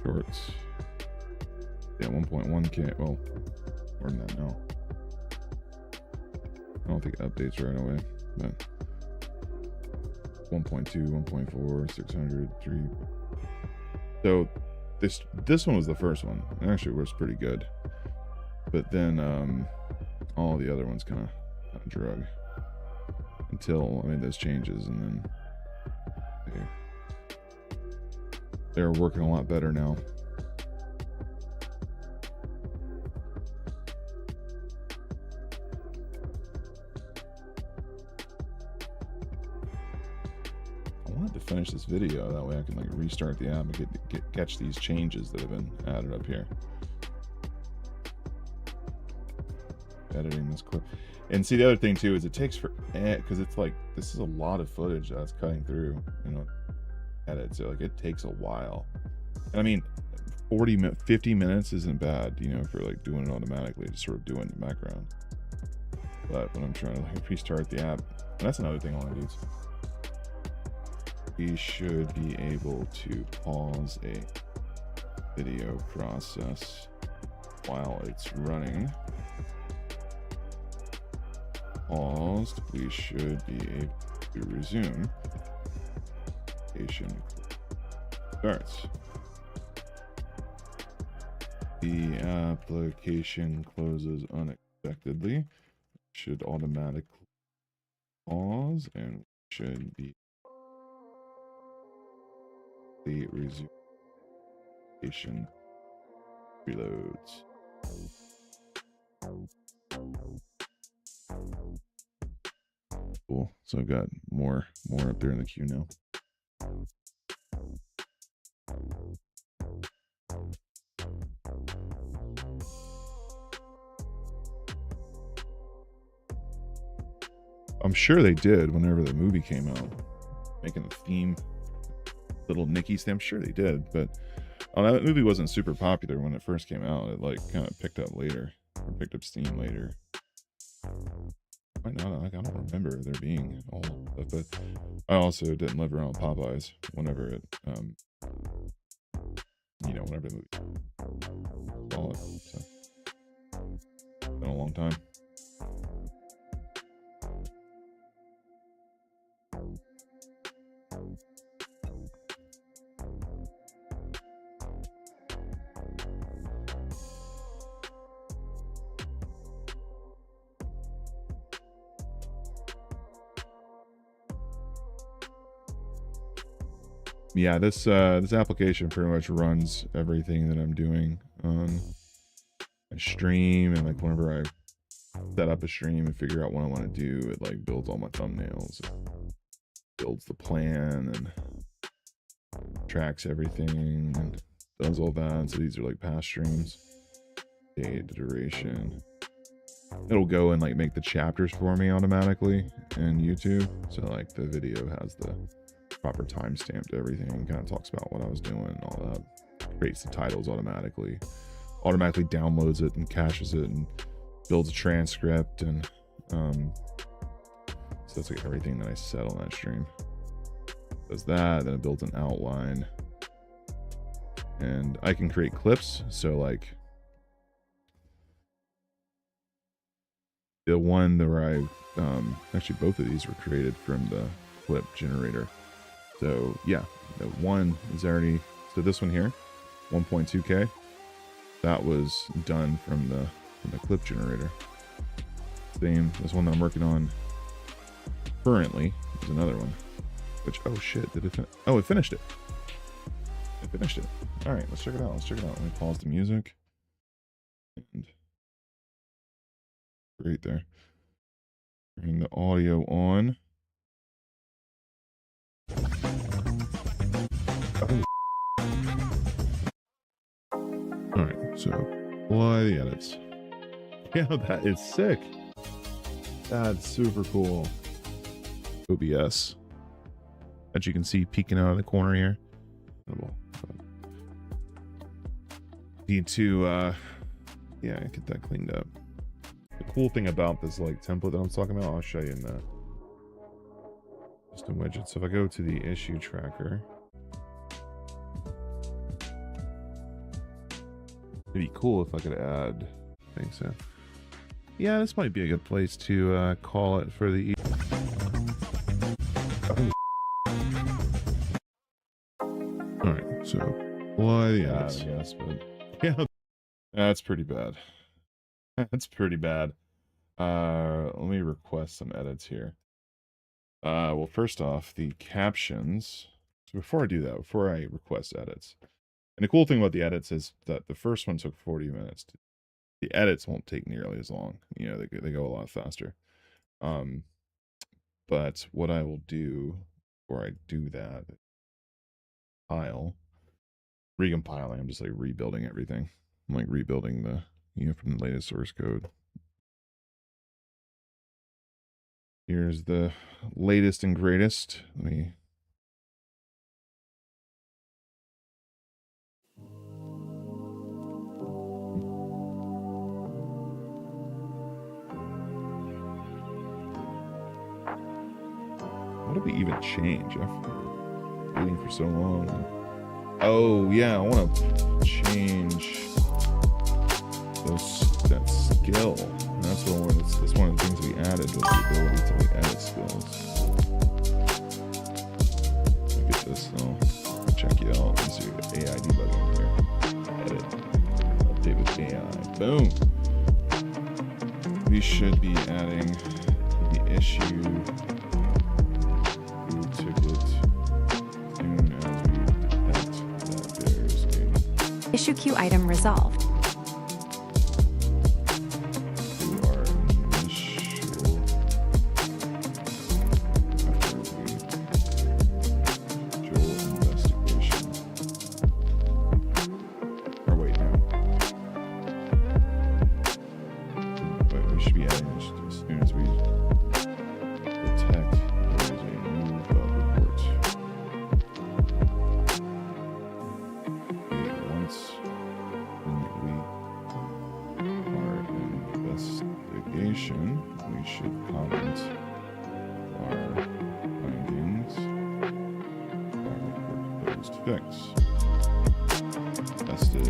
Shorts. Yeah, 1.1K. Well, more than that now. I don't think it updates right away, but 1.2, 1.4, 600, 3. So this one was the first one. It actually was pretty good. But then all the other ones kind of drug until I made those changes, and then they're working a lot better now. I wanted to finish this video, that way I can like restart the app and catch these changes that have been added up here. Editing this clip. And see, the other thing too is it takes for, because it's like, this is a lot of footage that's cutting through, you know, edit. So like it takes a while. And I mean, 50 minutes isn't bad, you know, for like doing it automatically, just sort of doing it in the background. But when I'm trying to like restart the app, and that's another thing I want to do. We should be able to pause a video process while it's running. Paused, we should be able to resume. Application starts. The application closes unexpectedly. Should automatically pause and should be the resume. Application reloads. Cool. So I've got more up there in the queue now. I'm sure they did whenever the movie came out, making a theme, little Nicky's theme. I'm sure they did, but that movie wasn't super popular when it first came out. It like kind of picked up later, or picked up steam later. I don't remember there being all of it, but I also didn't live around Popeyes whenever it, you know, whenever the movie saw it. So, been a long time. Yeah, this application pretty much runs everything that I'm doing on a stream, and like whenever I set up a stream and figure out what I want to do, it like builds all my thumbnails, builds the plan, and tracks everything and does all that. So these are like past streams, date, duration. It'll go and like make the chapters for me automatically in YouTube. So like the video has the proper timestamp to everything, kind of talks about what I was doing and all that. Creates the titles automatically downloads it and caches it and builds a transcript, and so that's like everything that I said on that stream. Does that, then it builds an outline, and I can create clips. So like the one where actually both of these were created from the clip generator. So yeah, the one is already, so this one here, 1.2K, that was done from the clip generator. Same, this one that I'm working on currently is another one, which, oh shit, did it oh, it finished it. It finished it. All right, let's check it out. Let me pause the music. And right there. Turning the audio on. Alright, so apply the edits. Yeah, that is sick. That's super cool. OBS. As you can see peeking out of the corner here. Need to yeah, get that cleaned up. The cool thing about this like template that I'm talking about, I'll show you in the custom widget. So if I go to the issue tracker, It'd be cool if I could add things in. Yeah, this might be a good place to call it for the. All right, so why the ads? Yes, but yeah, that's pretty bad. That's pretty bad. Let me request some edits here. Well, first off, the captions. So before I do that, before I request edits, and the cool thing about the edits is that the first one took 40 minutes. The edits won't take nearly as long. You know, they go a lot faster. But what I will do before I do that, recompiling, I'm just like rebuilding everything. I'm like rebuilding the, from the latest source code. Here's the latest and greatest. Let me. What did we even change? I've been waiting for so long. Oh yeah, I want to change that skill. And that's one of the things we added was the ability to like edit skills. Look at this though. I'll check you out. Let's see AI debugging here. Edit. Update with AI. Boom. We should be adding the issue ticket soon as we detect that there's a issue queue item resolved. We should comment our findings, our proposed fix. Tested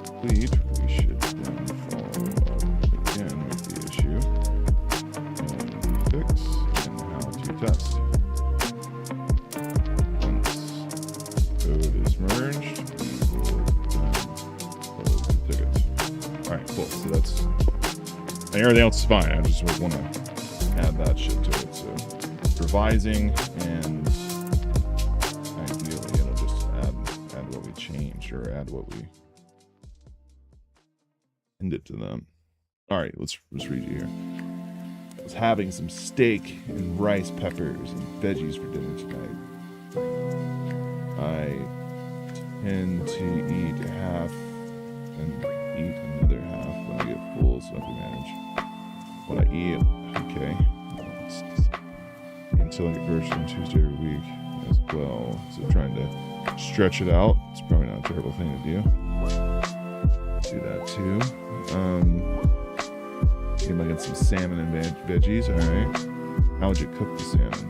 complete. We should then follow up again with the issue and fix and how to test. Once code is merged, we will then close the ticket. All right, cool. So that's. And everything else is fine. I just want to add that shit to it. So revising, and ideally it'll just add what we changed or add what we send it to them. All right, let's read you here. I was having some steak and rice, peppers, and veggies for dinner tonight. I tend to eat half and eat another half when I get full, so I have to manage what I eat. Okay. Until I get groceries on Tuesday every week as well. So trying to stretch it out. It's probably not a terrible thing to do. Do that too. Maybe I get some salmon and veggies. All right. How would you cook the salmon?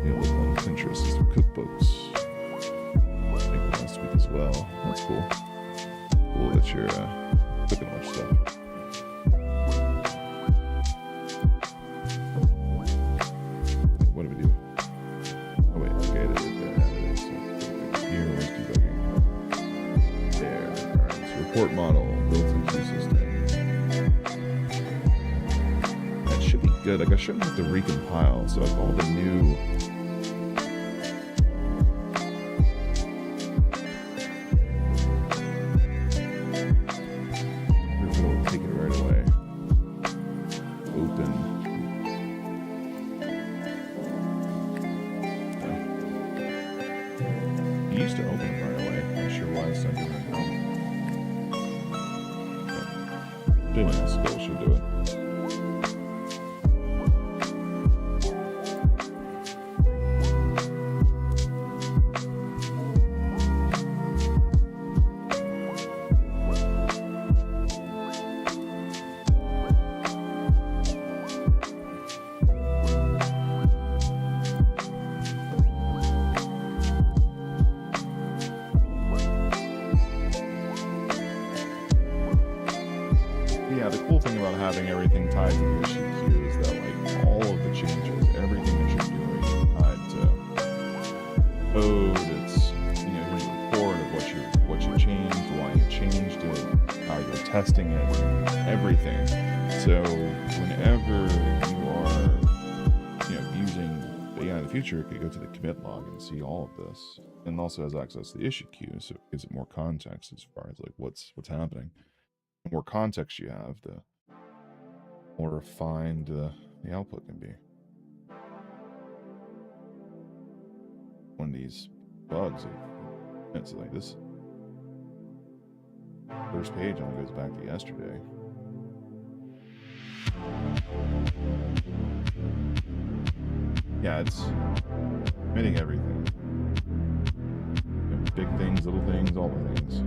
You look on Pinterest and some cookbooks. I think last week as well. That's cool. Cool that you're cooking a bunch of stuff. What do we do? Oh wait, okay, it is here. Let's debugging. There. Alright, so report model built into the system. That should be good. Like I shouldn't have to recompile, so like all the new having everything tied to the issue queue is that like all of the changes, everything that you're doing is tied to code. It's, you know, here's a report of what you changed, why you changed it, how you're testing it, everything. So whenever you are, you know, using AI in the future, it could go to the commit log and see all of this, and also has access to the issue queue, so it gives it more context as far as like what's happening. The more context you have, the more refined the output can be. One of these bugs, it's like this first page only goes back to yesterday. Yeah, it's admitting everything. You know, big things, little things, all the things.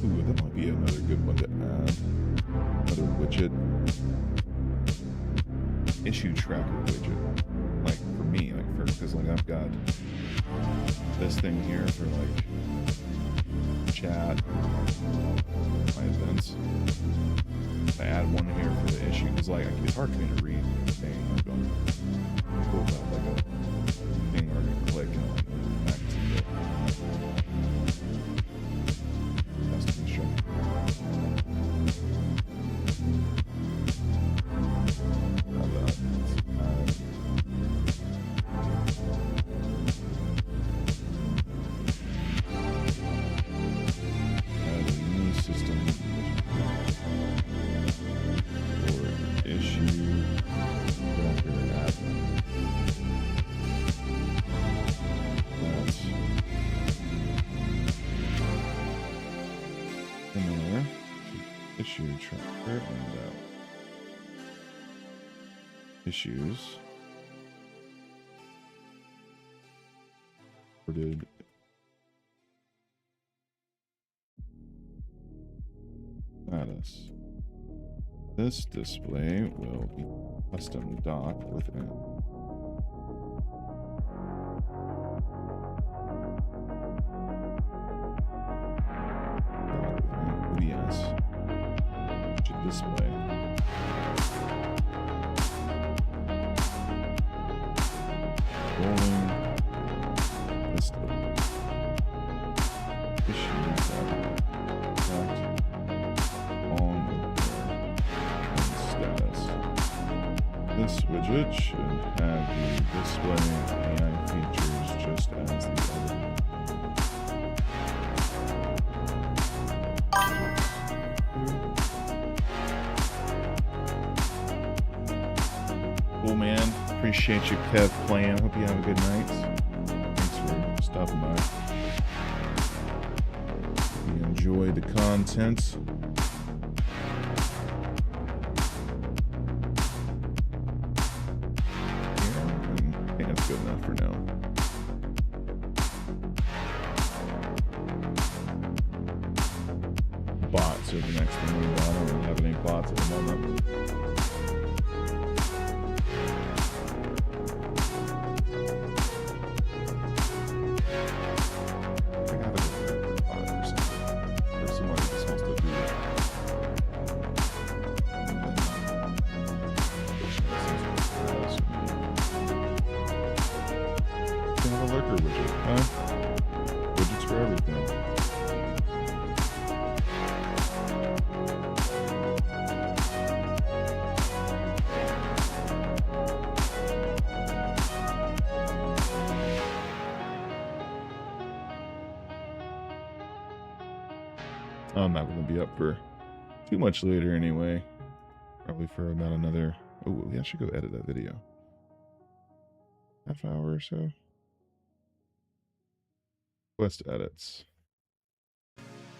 Ooh, that might be another good one to add. Another widget. Issue tracker widget. Like for me, like because like I've got this thing here for like chat, my events. I add one here for the issue because like it's hard for me to read the thing. I'm going to pull out like a thing where I can click and back to the custom instruction. Issue tracker and issues recorded status. This display will be custom docked within OBS. Display. Rolling list of issues that on status. This widget should have the display AI features just as the other. Cool, man. Appreciate you, Kev, playing. Hope you have a good night. Thanks for stopping by. Hope you enjoy the content. Yeah, I think that's good enough for now. Bots are the next thing we got. I don't really have any bots at the moment. Widgets for everything. I'm not going to be up for too much later anyway. Probably for about another... Oh, yeah, I should go edit that video. Half hour or so. Quest edits.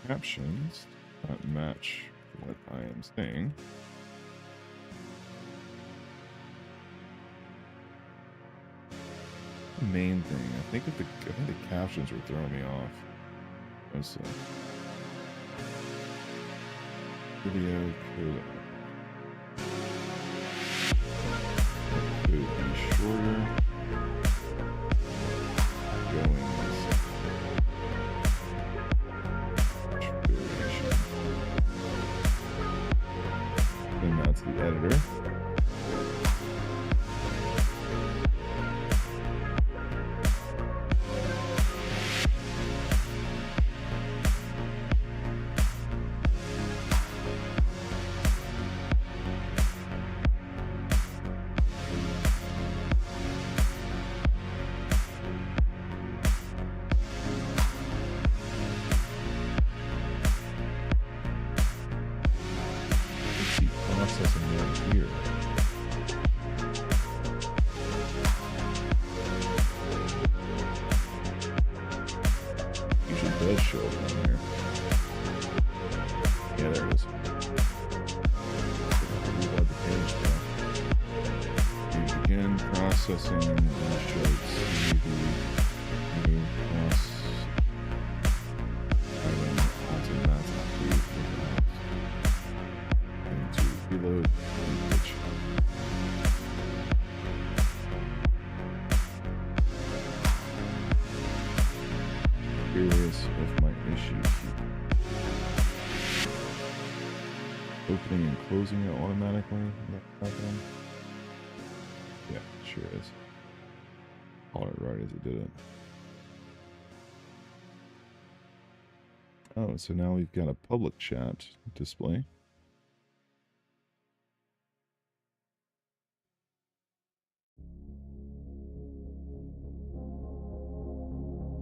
Captions that match what I am saying. The main thing, I think the captions were throwing me off. Let's see. Video could be shorter. to the editor. Processing right here. Usually does show up on here. Yeah, there it is. Reload the page though. Use again, processing, and showed CV, new cross item, onto that, reload image. Curious if my issue opening and closing it automatically. Yeah, it sure is. Call it right as it did it. Oh, so now we've got a public chat display.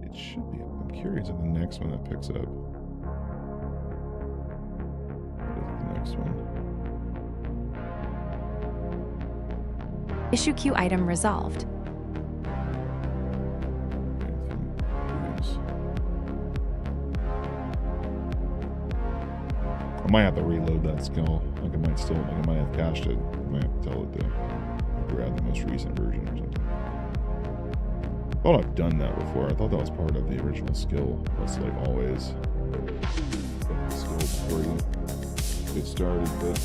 It should be. I'm curious if the next one that picks up. What is the next one? Issue queue item resolved. I might have to reload that skill. Like I might have cached it. I might have to tell it to grab the most recent version or something. I thought I've done that before. I thought that was part of the original skill. That's like always the skill before you get started, but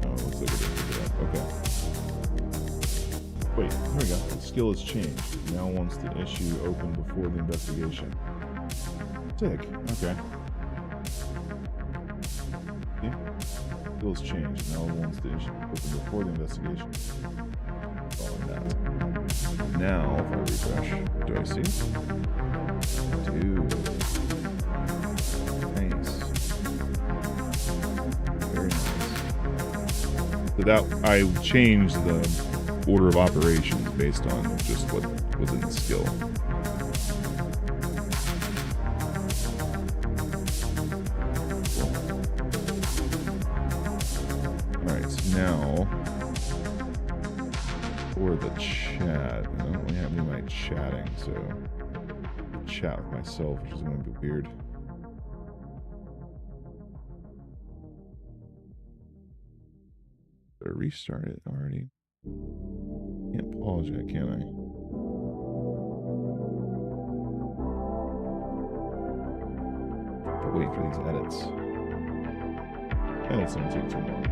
oh, it looks like it didn't pick it up. Okay. Wait, here we go. The skill has changed. Now wants the issue open before the investigation. Sick. Okay. Skills changed. Now it wants the issue open before the investigation. Following that. Now, if I refresh, do I see it? Dude. Nice. Very nice. So that, I changed the order of operations based on just what was in the skill. Now, for the chat, I don't really have any of my chatting, so I'll chat with myself, which is going to be weird. Better restart it already. Can't pause yet, can I? Wait for these edits. Edits don't take too long.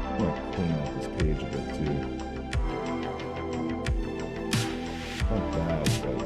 I want to clean out this page a bit too. Not bad, but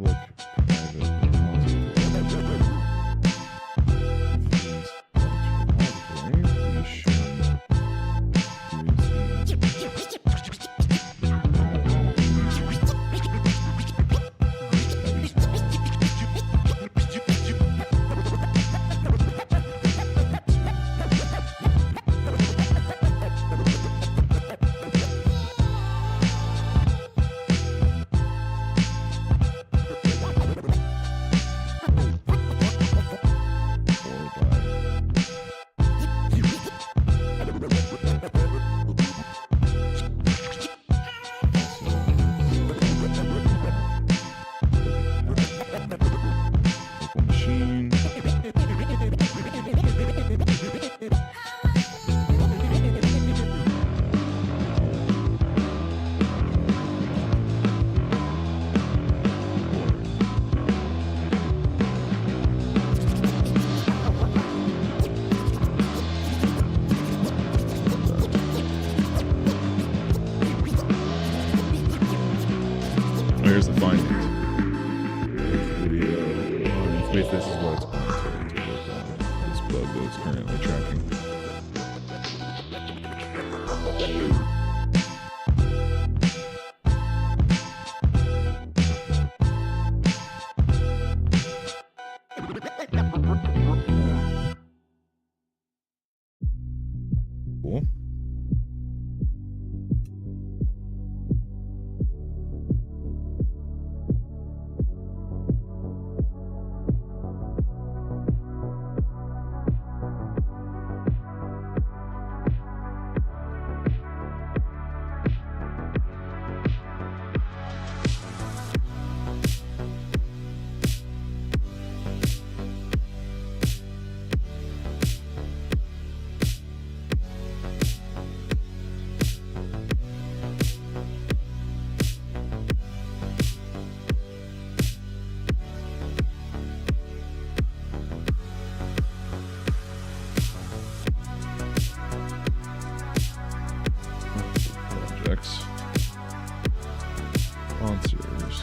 public, private, here's the findings. Video. If this is what it's going to work on. This bug that it's currently tracking. Cool. Sponsors.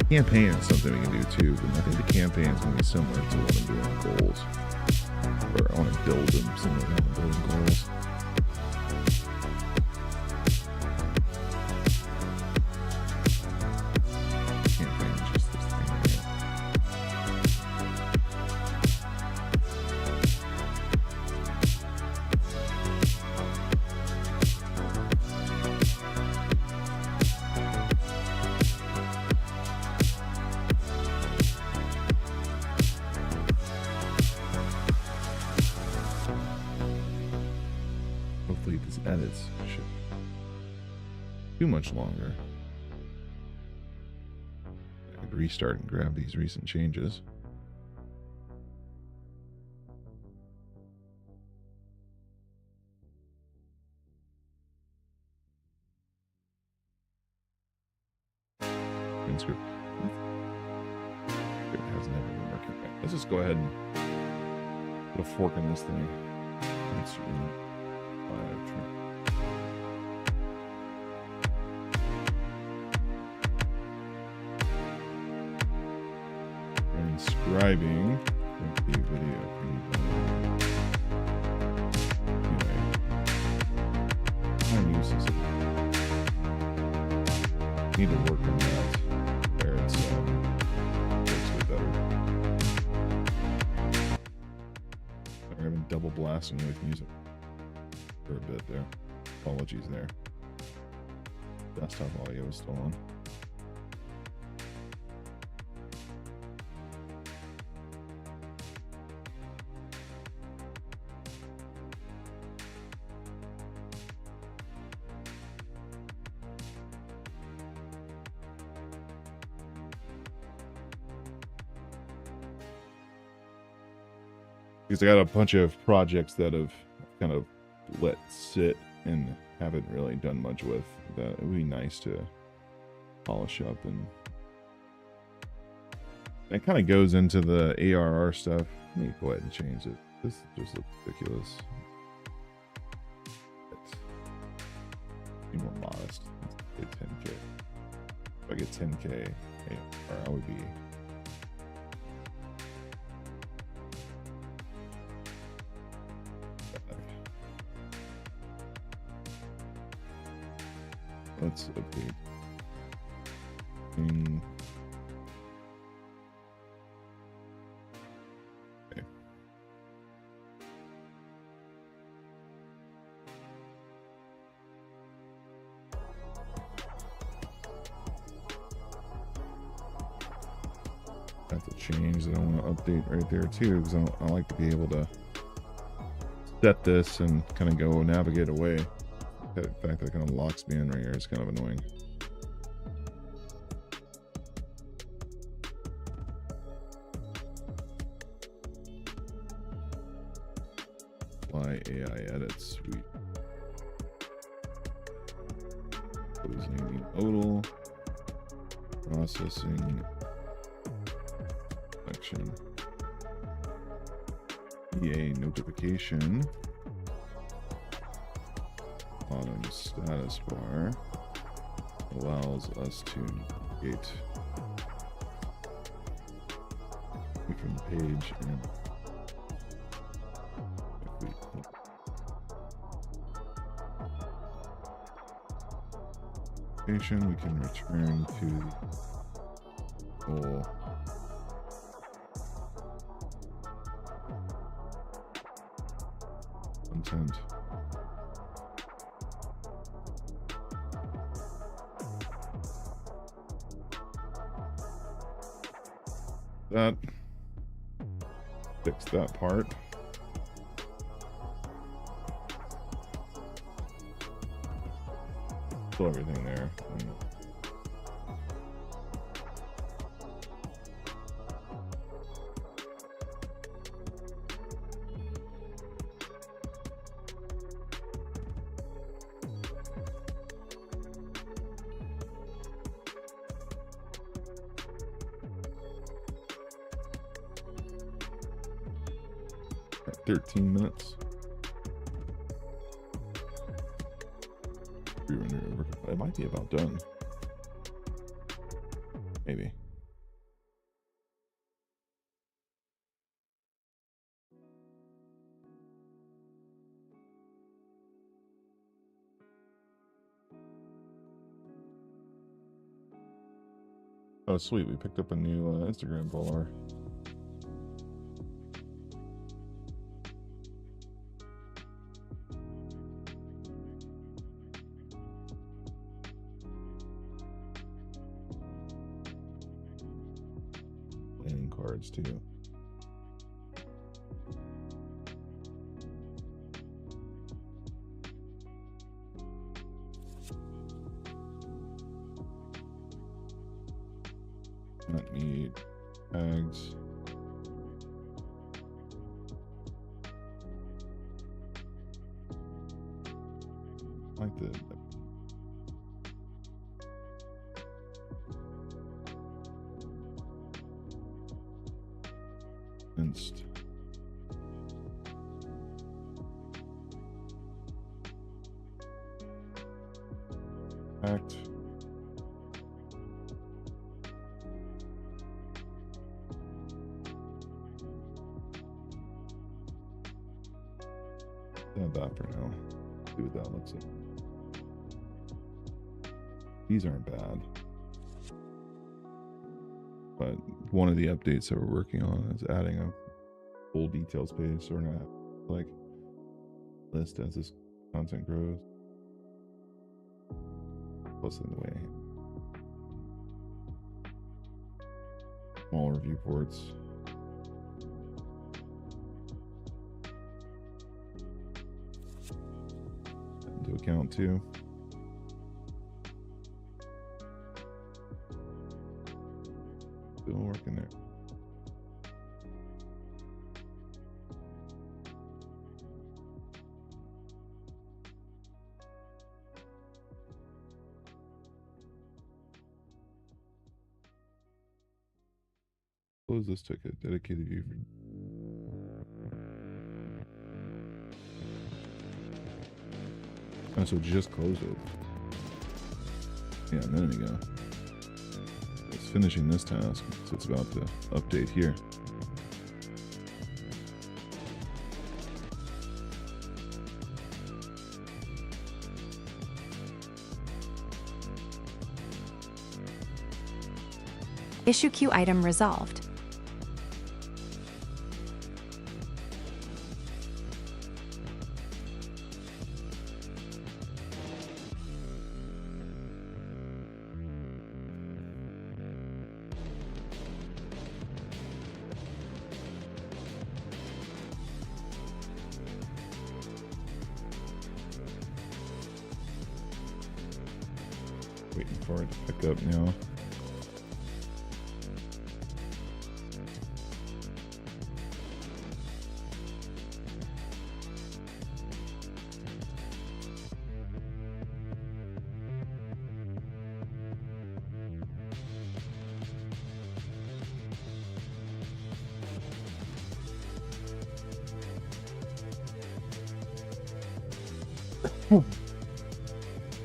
Campaign is something we can do too, but I think the campaign is going to be similar to what I'm doing with goals. Or I want to build them similar to how I'm building goals. Campaign is just this thing here. Hopefully these edits should too much longer. I could restart and grab these recent changes. Script. It has never been working. Let's just go ahead and put a fork in this thing. That's Transcribing the video. Anyway, I'm using this. Need to work on that. There it's works a bit better. I've been double blasting with music for a bit there. Apologies there. Desktop audio is still on. Because I got a bunch of projects that have kind of let sit and haven't really done much with that. It would be nice to polish up, and it kind of goes into the ARR stuff. Let me go ahead and change it. This just looks ridiculous. Let's be more modest. Let's get 10K. If I get 10K, Or would be. Let's update. Okay. That's a change that I want to update right there too, because I like to be able to set this and kind of go navigate away. The fact that it kind of locks me in right here is kind of annoying. Apply AI edit suite. Closing modal. Processing. Section. EA notification. Bottom status bar allows us to navigate from the page and we can return to goal. Content. That fix that part. Still everything there. At 13 minutes. It might be about done. Maybe. Oh, sweet. We picked up a new Instagram follower. Planning cards, too. Not need tags. Like the inst. Act. That for now. See what that looks like. These aren't bad, but one of the updates that we're working on is adding a full details page, so we're not like list as this content grows. Plus in the way, small review ports. Into account too. Still working there. Close this ticket. Dedicated view. Oh, so just close it. Yeah, a minute ago. It's finishing this task, so it's about to update here. Issue queue item resolved. Waiting for it to pick up now.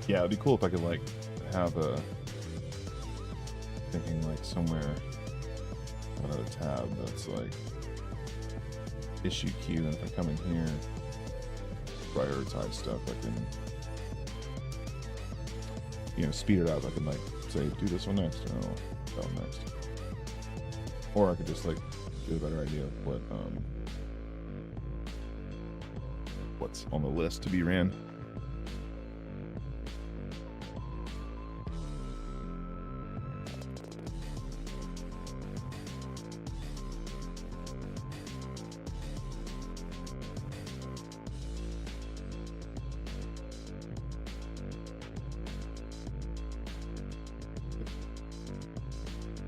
Yeah, it'd be cool if I could like have a thinking like somewhere another tab that's like issue queue, and if I come in here, prioritize stuff, I can, you know, speed it up. I can like say do this one next, or no, that one next, or I could just like get a better idea of what what's on the list to be ran.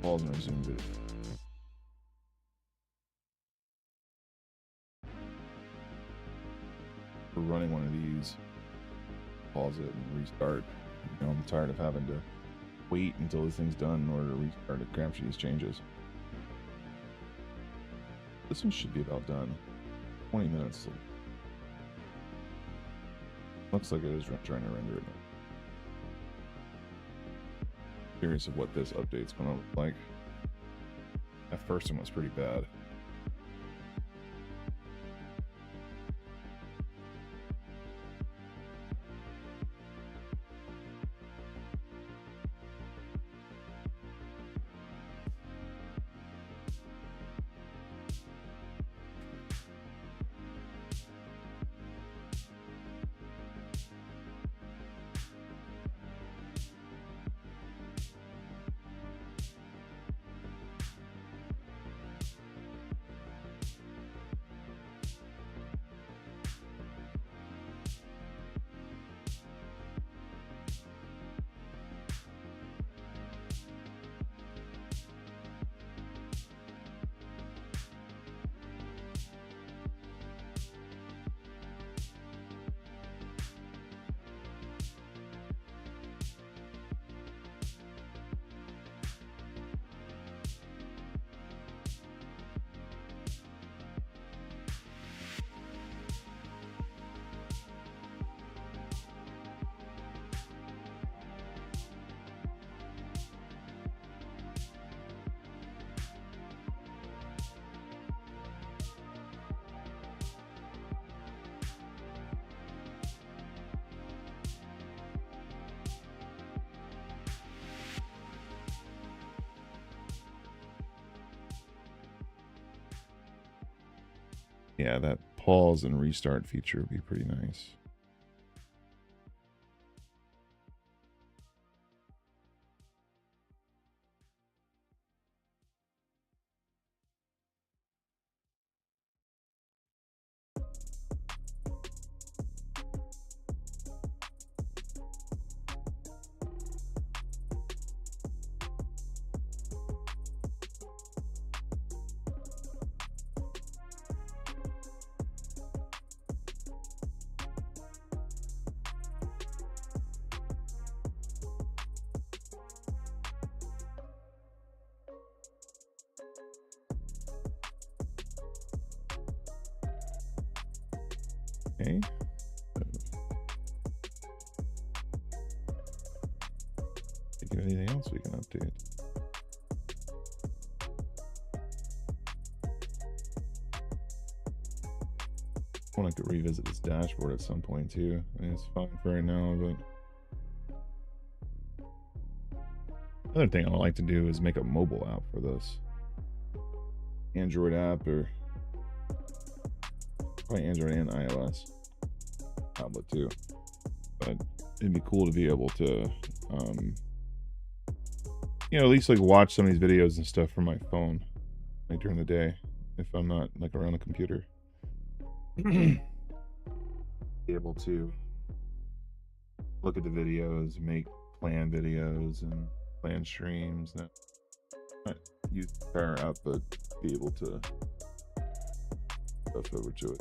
Pause and resume video. For running one of these, pause it and restart. You know, I'm tired of having to wait until this thing's done in order to restart it, capture these changes. This one should be about done. 20 minutes. Looks like it is trying to render it. Curious of what this update's gonna look like. That first one was pretty bad. Yeah, that pause and restart feature would be pretty nice. Okay. Think of anything else we can update? I want to revisit this dashboard at some point too. I mean, it's fine for right now, but another thing I would like to do is make a mobile app for this. Android app, or probably Android and iOS tablet too. But it'd be cool to be able to, you know, at least like watch some of these videos and stuff from my phone, like during the day, if I'm not like around the computer. Be able to look at the videos, make plan videos and plan streams, that not use Power App, but be able to stuff over to it.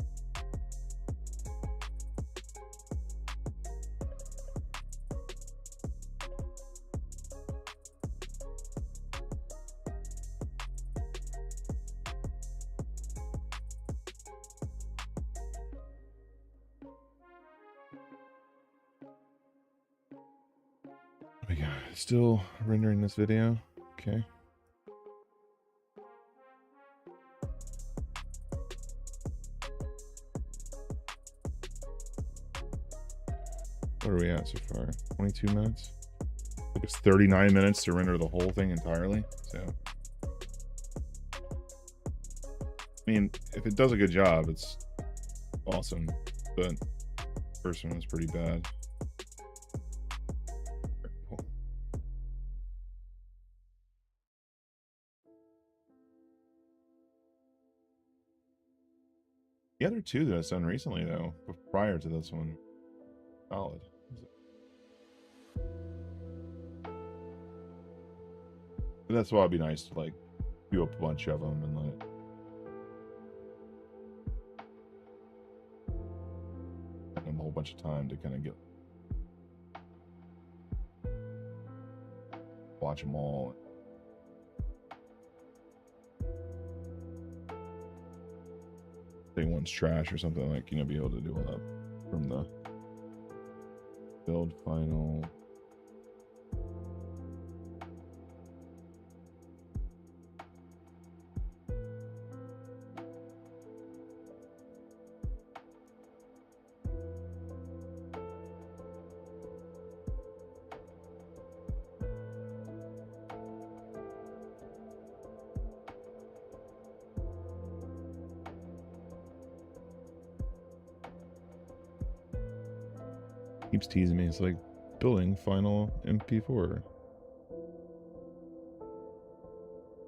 Oh my God, still rendering this video. Okay. What are we at so far? 22 minutes? It was 39 minutes to render the whole thing entirely. So, I mean, if it does a good job, it's awesome. But the first one was pretty bad. Cool. The other two that I've done recently, though, prior to this one, solid. But that's why it'd be nice to like do up a bunch of them and like give them a whole bunch of time to kind of get watch them all. Say one's trash or something, like, you know, be able to do all that from the build final. Keeps teasing me. It's like building final MP4.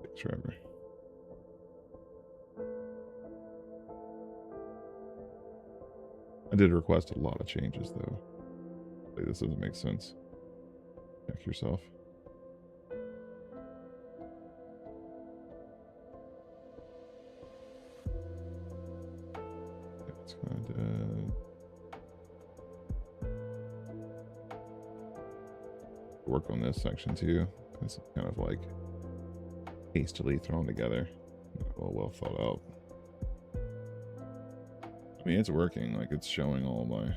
Takes forever. I did request a lot of changes though. Like, this doesn't make sense. Check yourself. That's kind of work on this section too. It's kind of like hastily thrown together, not well thought out. I mean, it's working. Like, it's showing all my.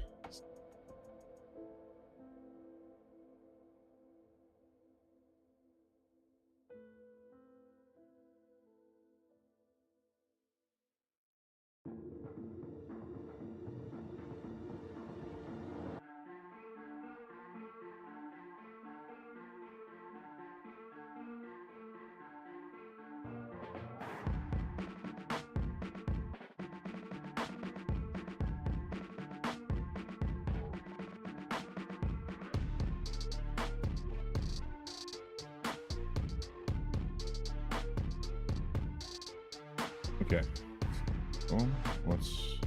Okay. Well, let's.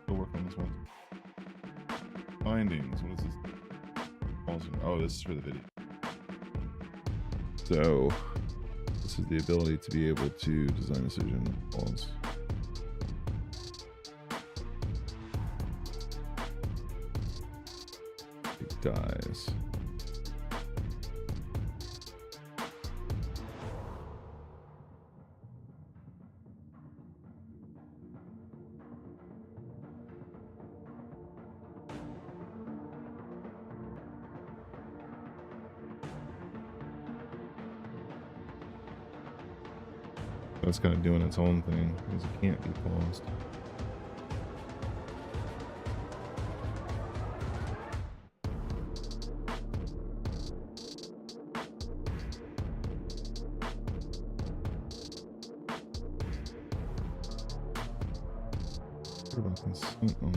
We'll work on this one. Findings. What is this? Oh, this is for the video. So. This is the ability to be able to design decision balls. It dies. That's kind of doing its own thing because it can't be paused. What about this? Oh.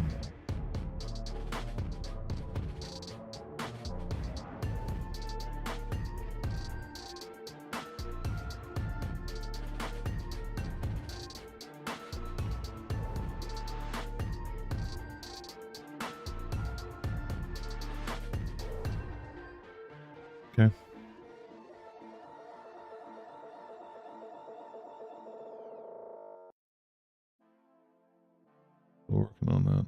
Okay. Still working on that.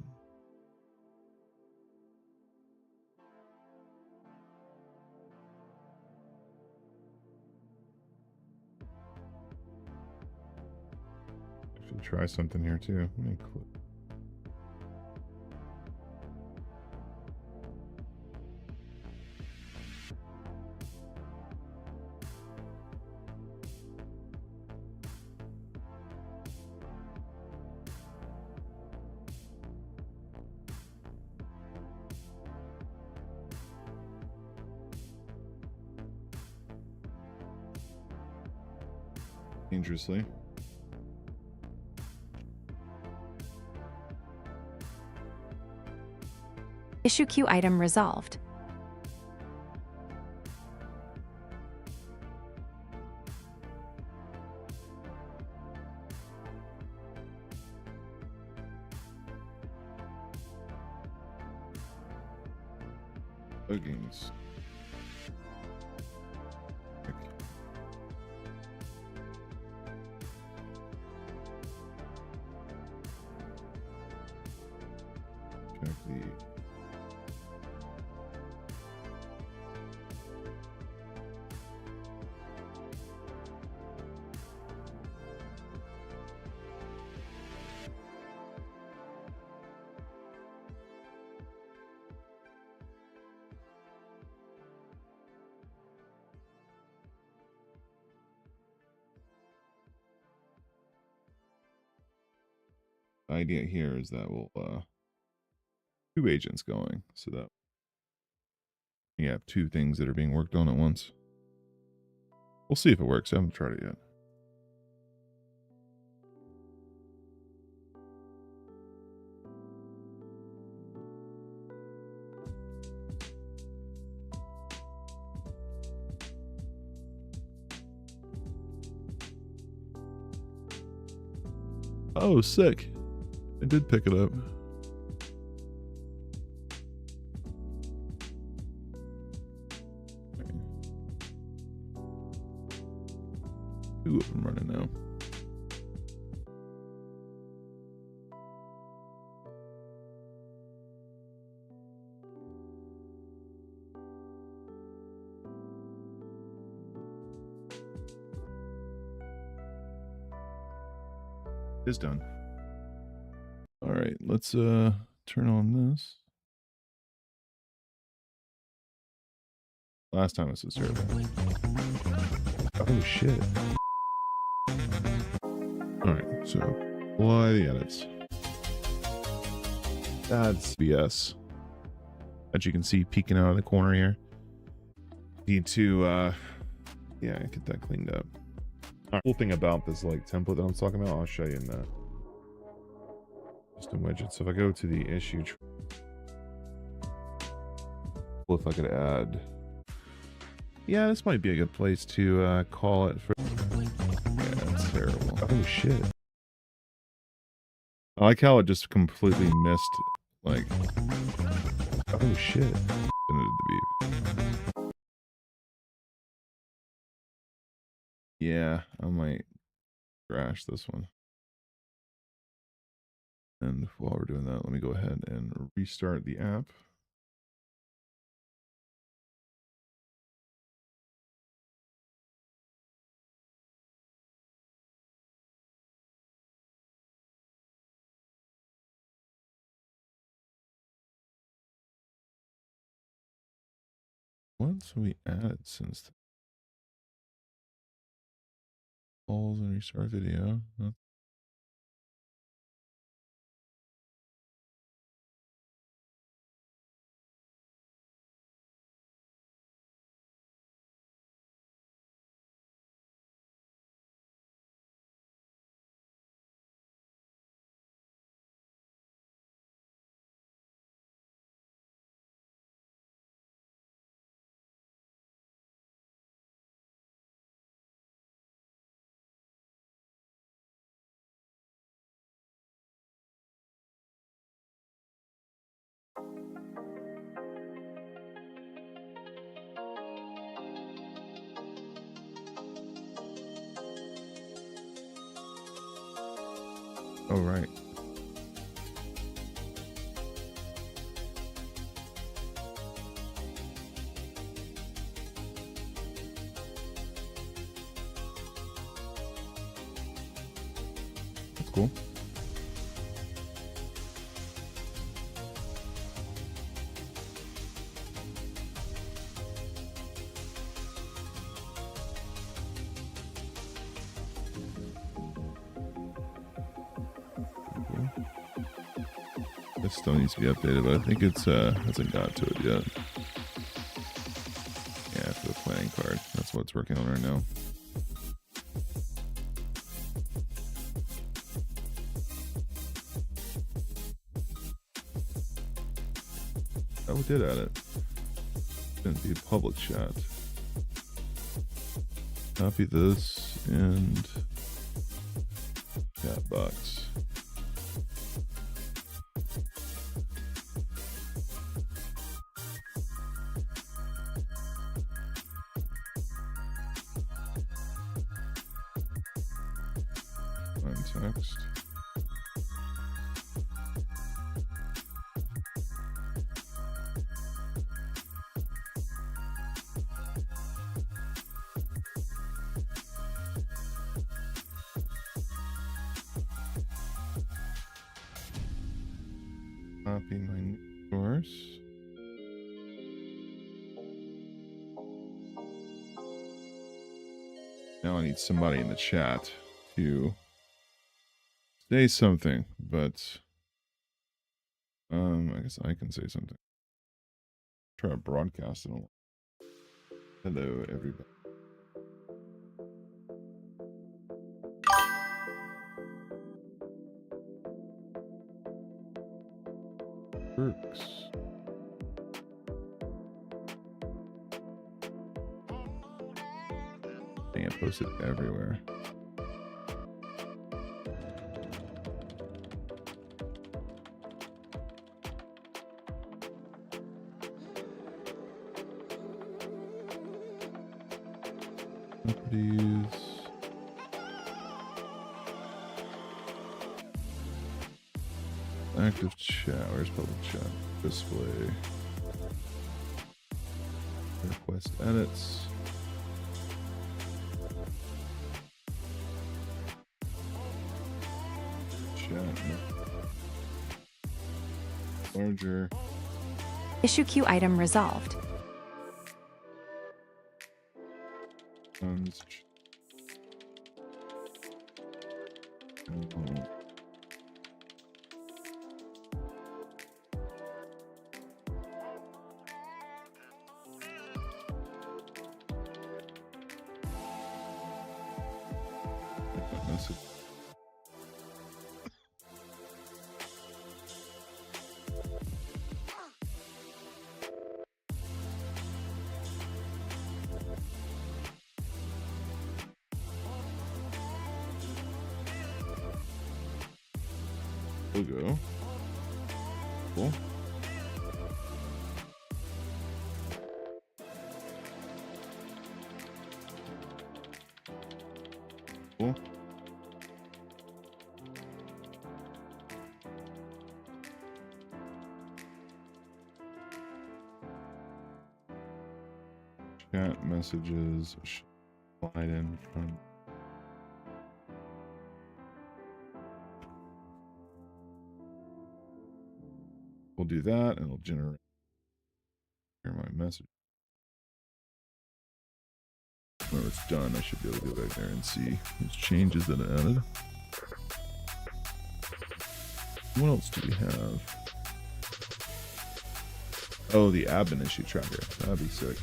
I should try something here too. Let me click. Dangerously. Issue queue item resolved. Plugins. Check the idea here is that we'll two agents going so that you have two things that are being worked on at once. We'll see if it works. I haven't tried it yet. Oh, sick. I did pick it up. Two of them running now. It's done. All right, let's turn on this. Last time this was terrible. Oh shit. All right, so apply the edits. That's BS. As you can see peeking out of the corner here. Need to yeah, get that cleaned up. Cool thing about this like template that I'm talking about, I'll show you in the custom widget. So if I go to the issue, if I could add, yeah, this might be a good place to call it for. Yeah, that's terrible. Oh shit! I like how it just completely missed. Like, oh shit! Yeah, I might crash this one. And while we're doing that, let me go ahead and restart the app. Once we added since Pause and restart video. Oh, right. That's cool. This still needs to be updated, but I think it's hasn't got to it yet. Yeah, for the planning card. That's what it's working on right now. Oh, we did add it. Shouldn't be a public chat. Copy this and chat box. Text. Copy my source. Now I need somebody in the chat to say something, but I guess I can say something. Try to broadcast it. Hello, everybody. Works. Dang it, posted everywhere. Properties. Active chat. Where's public chat? Display. Request edits. Chat. Larger. Issue queue item resolved. Logo. Cool. Cool. Chat messages. Slide in from. We'll do that, and it'll generate here my message. Whenever it's done, I should be able to go back there and see those changes that I added. What else do we have? Oh, the admin issue tracker. That'd be sick.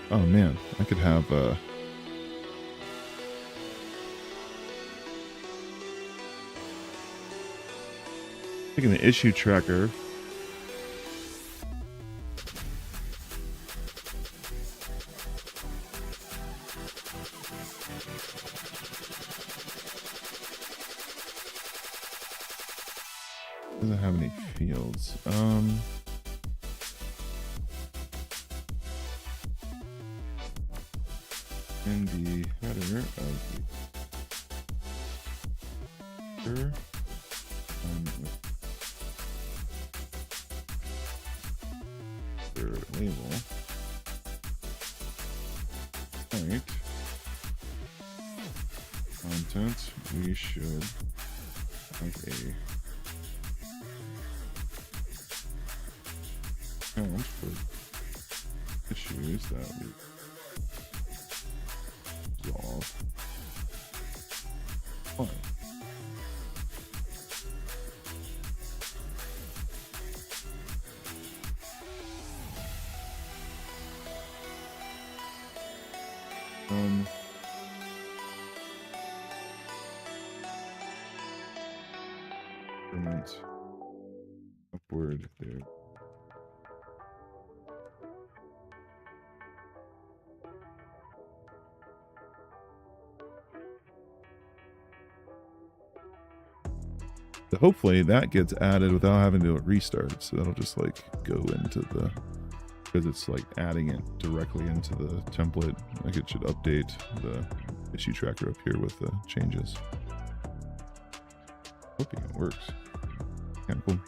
Oh man, I could have taking the issue tracker. Doesn't have any fields. In the header of the label point content, we should have a count for issues that we resolve. Fine. Increment upward there. So hopefully that gets added without having to do a restart. So that'll just like go into the, because it's like adding it directly into the template. Like it should update the issue tracker up here with the changes. Hoping it works. Kind of cool.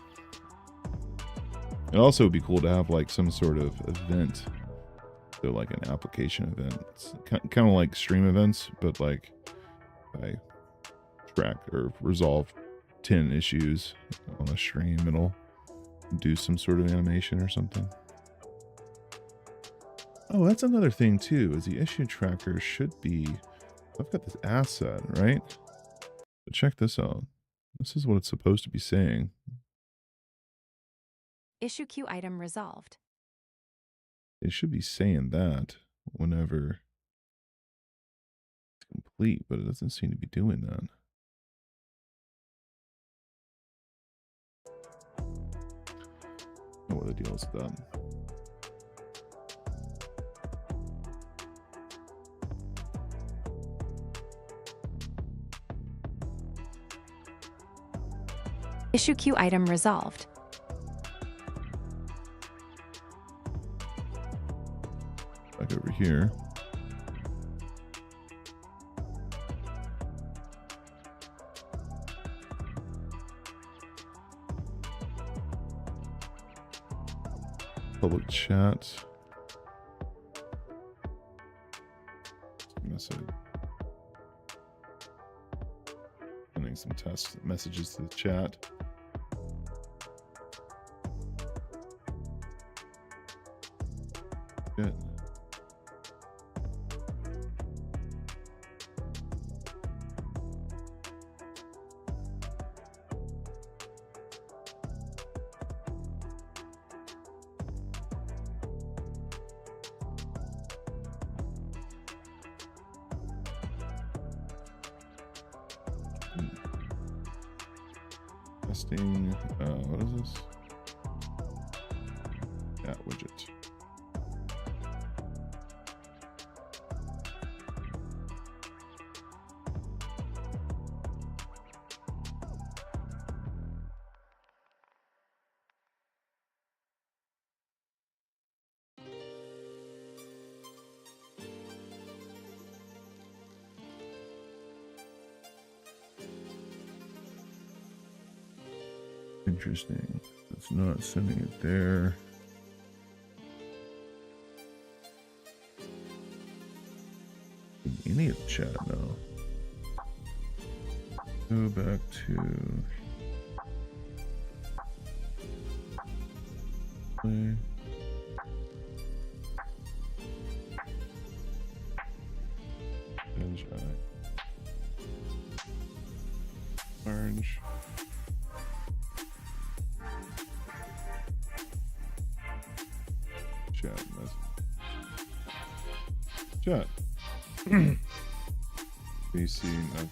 It'd also be cool to have like some sort of event. So like an application event. It's kind of like stream events, but like I track or resolve 10 issues on a stream, it'll do some sort of animation or something. Oh, that's another thing too, is the issue tracker should be, I've got this asset, right? But check this out. This is what it's supposed to be saying. Issue queue item resolved. It should be saying that whenever it's complete, but it doesn't seem to be doing that. I don't know what the deal is with that. Issue queue item resolved. Back over here. Public chat. Message. Sending some test messages to the chat. Good. Testing, what is this? Yeah, widget. Interesting. It's not sending it there. Any of the chat now. Go back to play. Orange. Chat. Chat. We see nothing.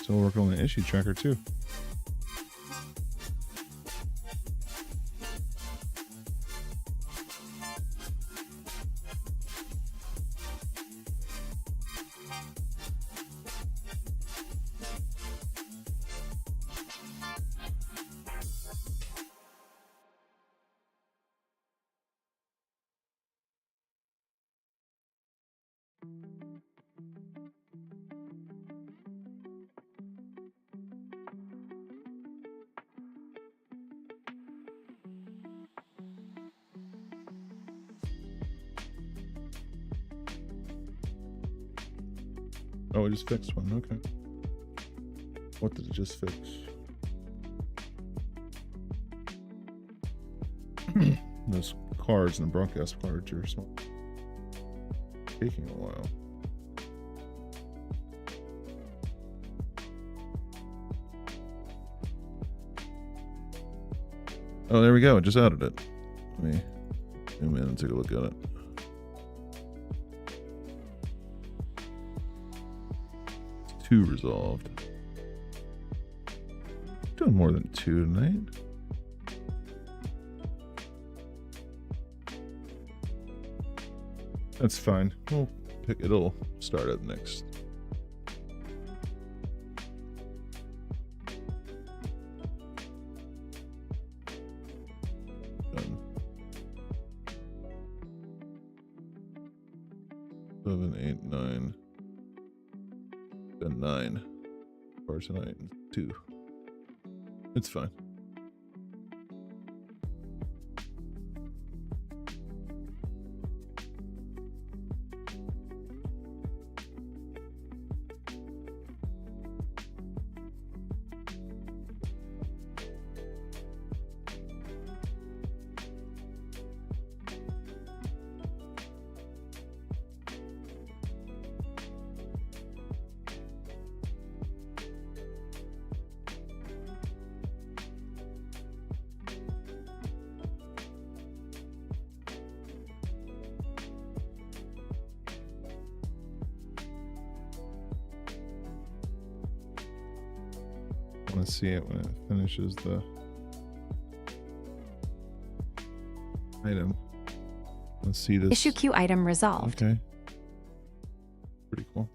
Still working on the issue tracker too. Oh, it just fixed one. Okay. What did it just fix? Those cards and the broadcast cards are taking a while. Oh, there we go. It just added it. Let me zoom in and take a look at it. It's 2 resolved. Doing more than 2 tonight. That's fine. We'll pick. It'll start up next. Done. 7, 8, 9. Done 9 for tonight. 2. It's fine. Want to see it when it finishes the item. Let's see this. Issue queue item resolved. Okay. Pretty cool.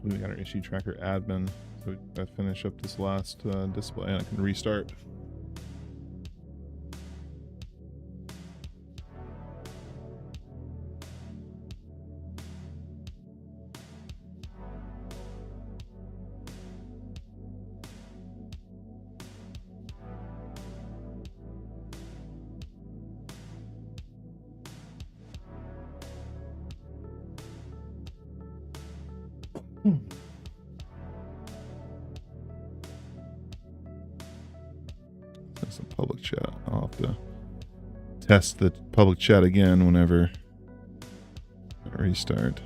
We got our issue tracker admin, so I finish up this last display and I can restart. some public chat. I'll have to test the public chat again whenever I restart.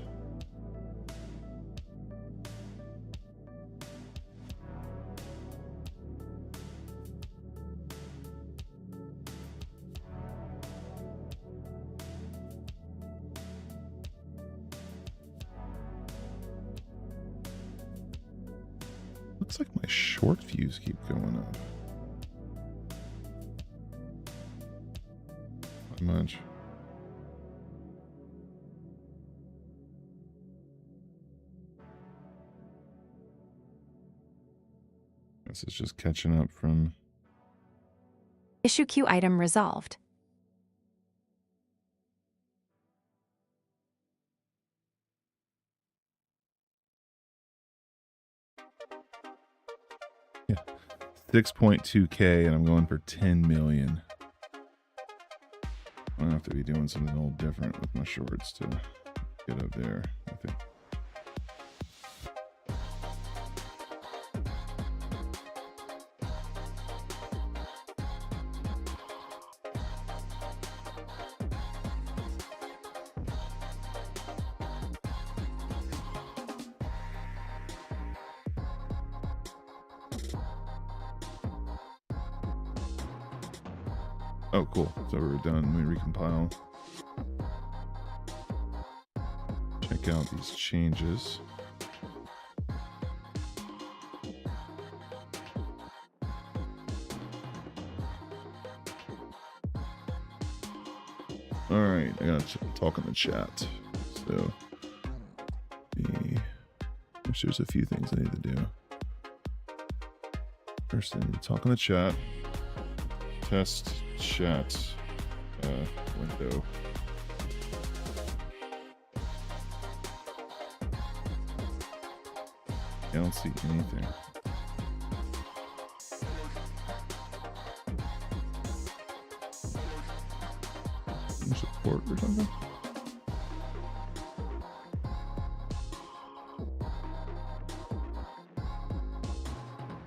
Looks like my short views keep going up. Not much. This is just catching up from... Issue queue item resolved. Yeah, 6.2K, and I'm going for 10 million. I'm gonna have to be doing something a little different with my shorts to get up there, I think. Oh, cool. So we're done. Let me recompile. Check out these changes. All right, I gotta talk in the chat. So, there's a few things I need to do. First, I need to talk in the chat. Test chat window. I don't see anything. Support or something?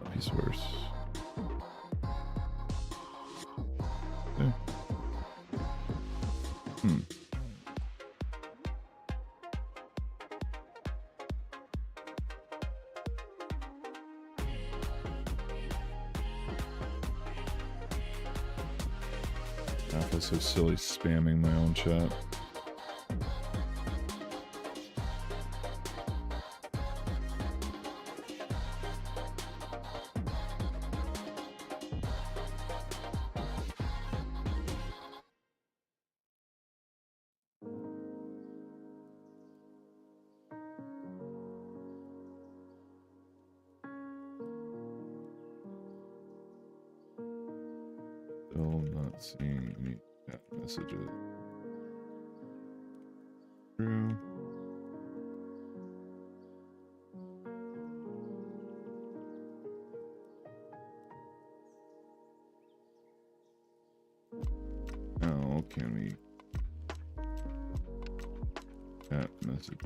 Copy source. Yeah. I feel so silly spamming my own chat. Still not seeing any chat messages. True. How can we chat message?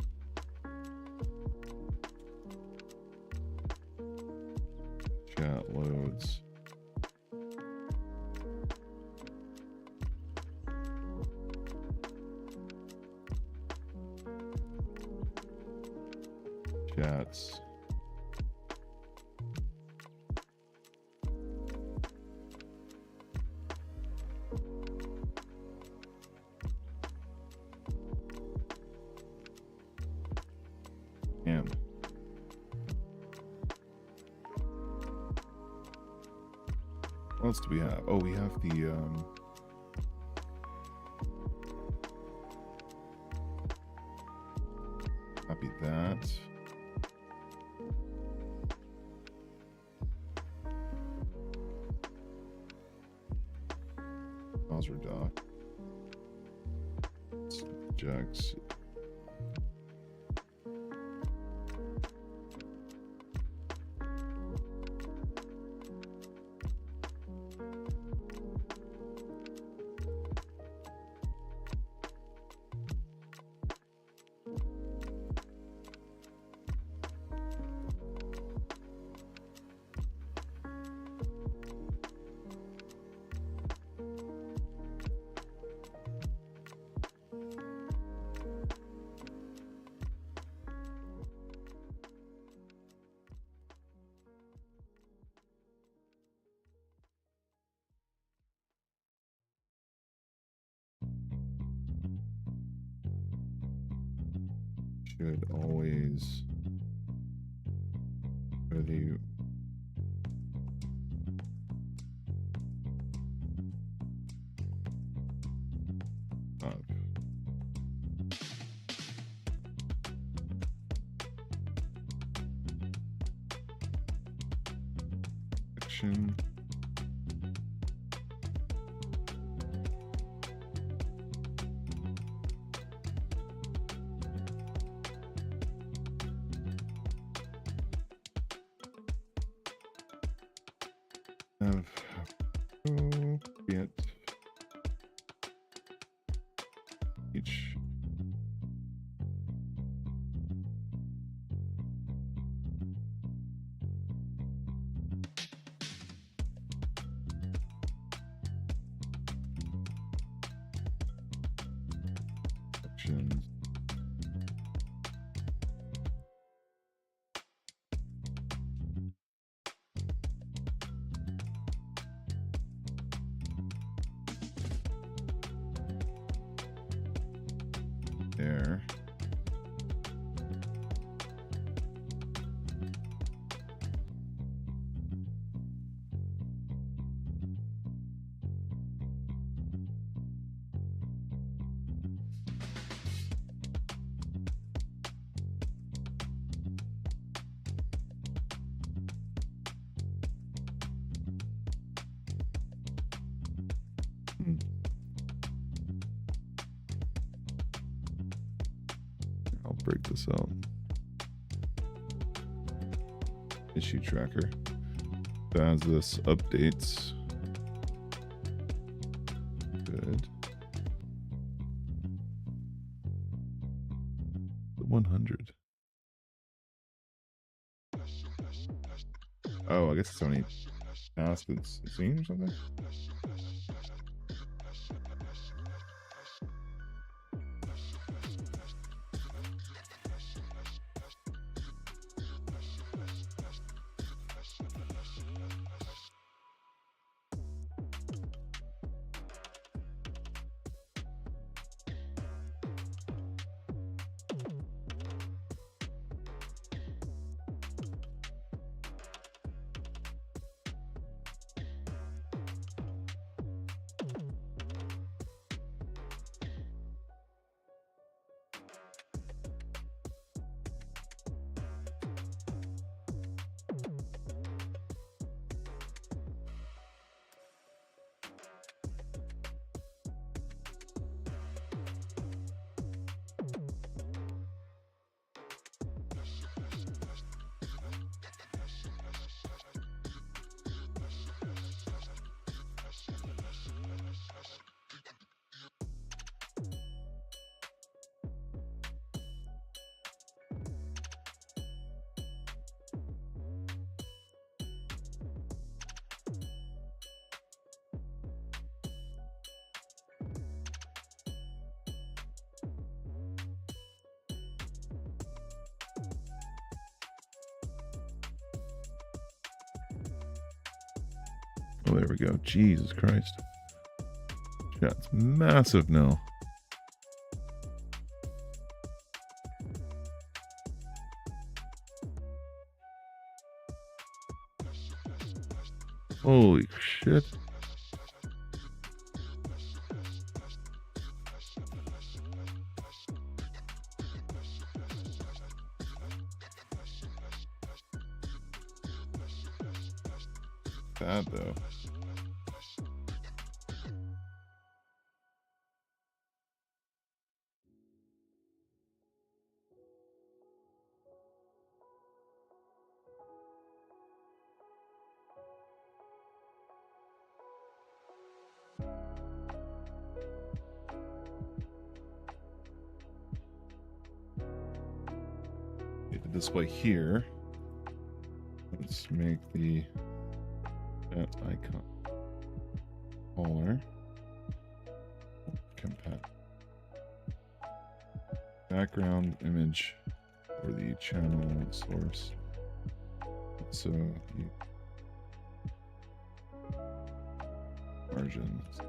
Chat loads. Chats. And what else do we have? Oh, we have the copy that. Browser doc. Subjects. should always go the up. Section. Have get each sections. There. I'll break this out. Issue tracker. As this updates. Good. 100. Oh, I guess it's only task it's seen or something. Oh, there we go. Jesus Christ. Chat's massive now. Holy shit. Bad though. Display here. Let's make the chat icon smaller. Compat. Background image for the channel source. So the margins.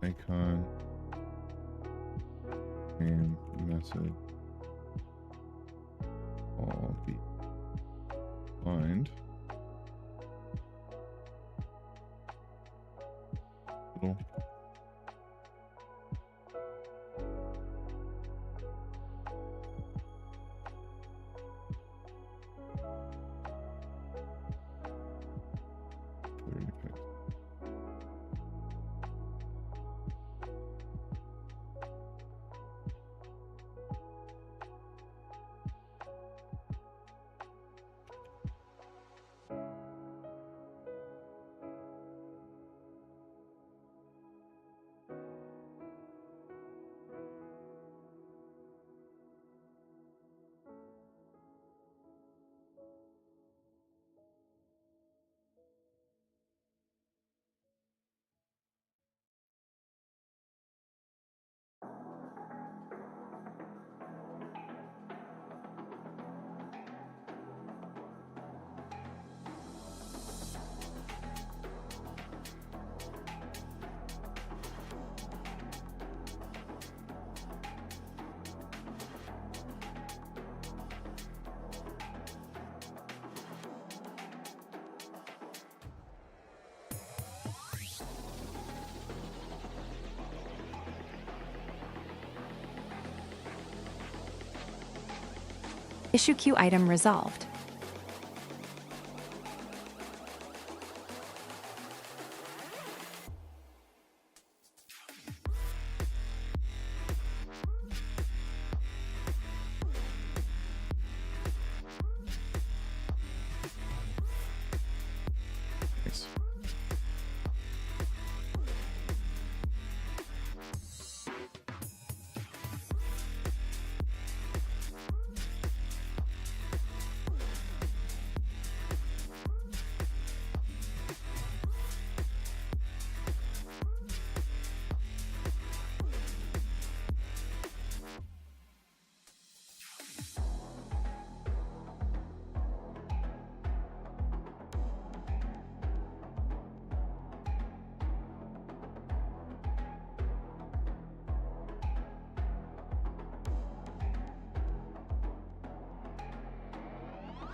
icon and method all be defined. Little. Issue queue item resolved.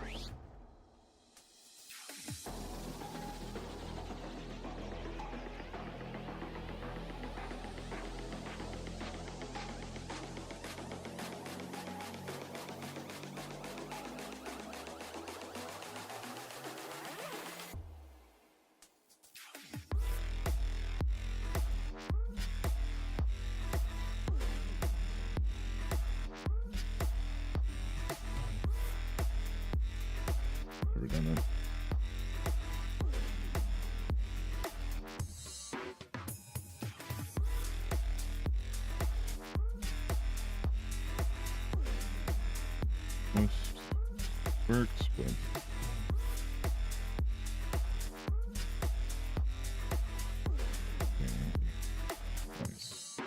Nice. Never done that. Most works, but nice.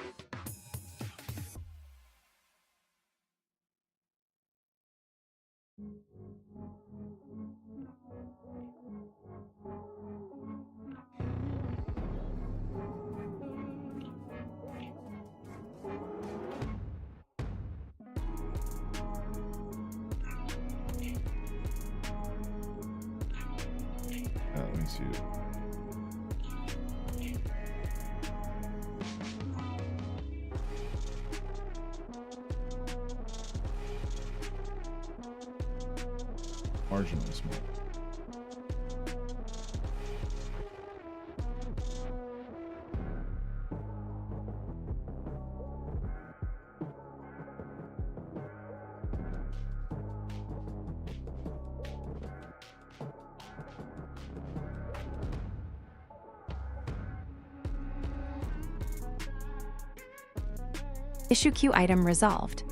Let me see it. Marginally small. Issue queue item resolved.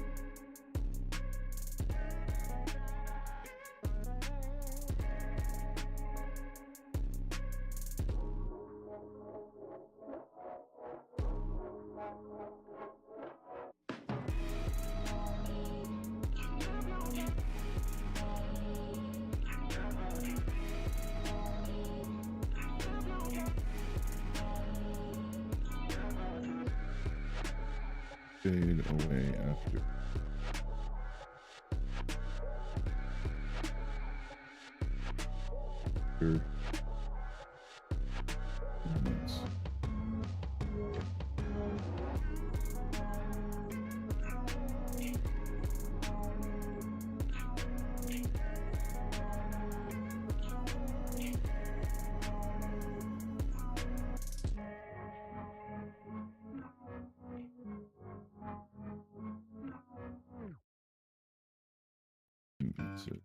Fade away after. Minutes. That's it.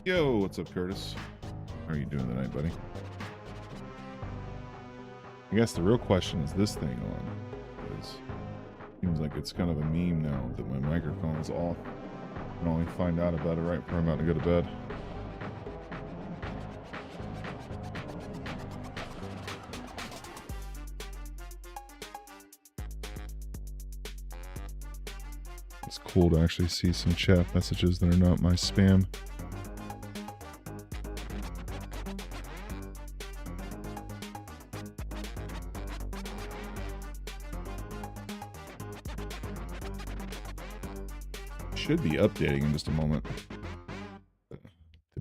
Yo, what's up, Curtis? How are you doing tonight, buddy? I guess the real question is this thing on? Because it seems like it's kind of a meme now that my microphone is off. I can only find out about it right before I'm about to go to bed. It's cool to actually see some chat messages that are not my spam. Should be updating in just a moment to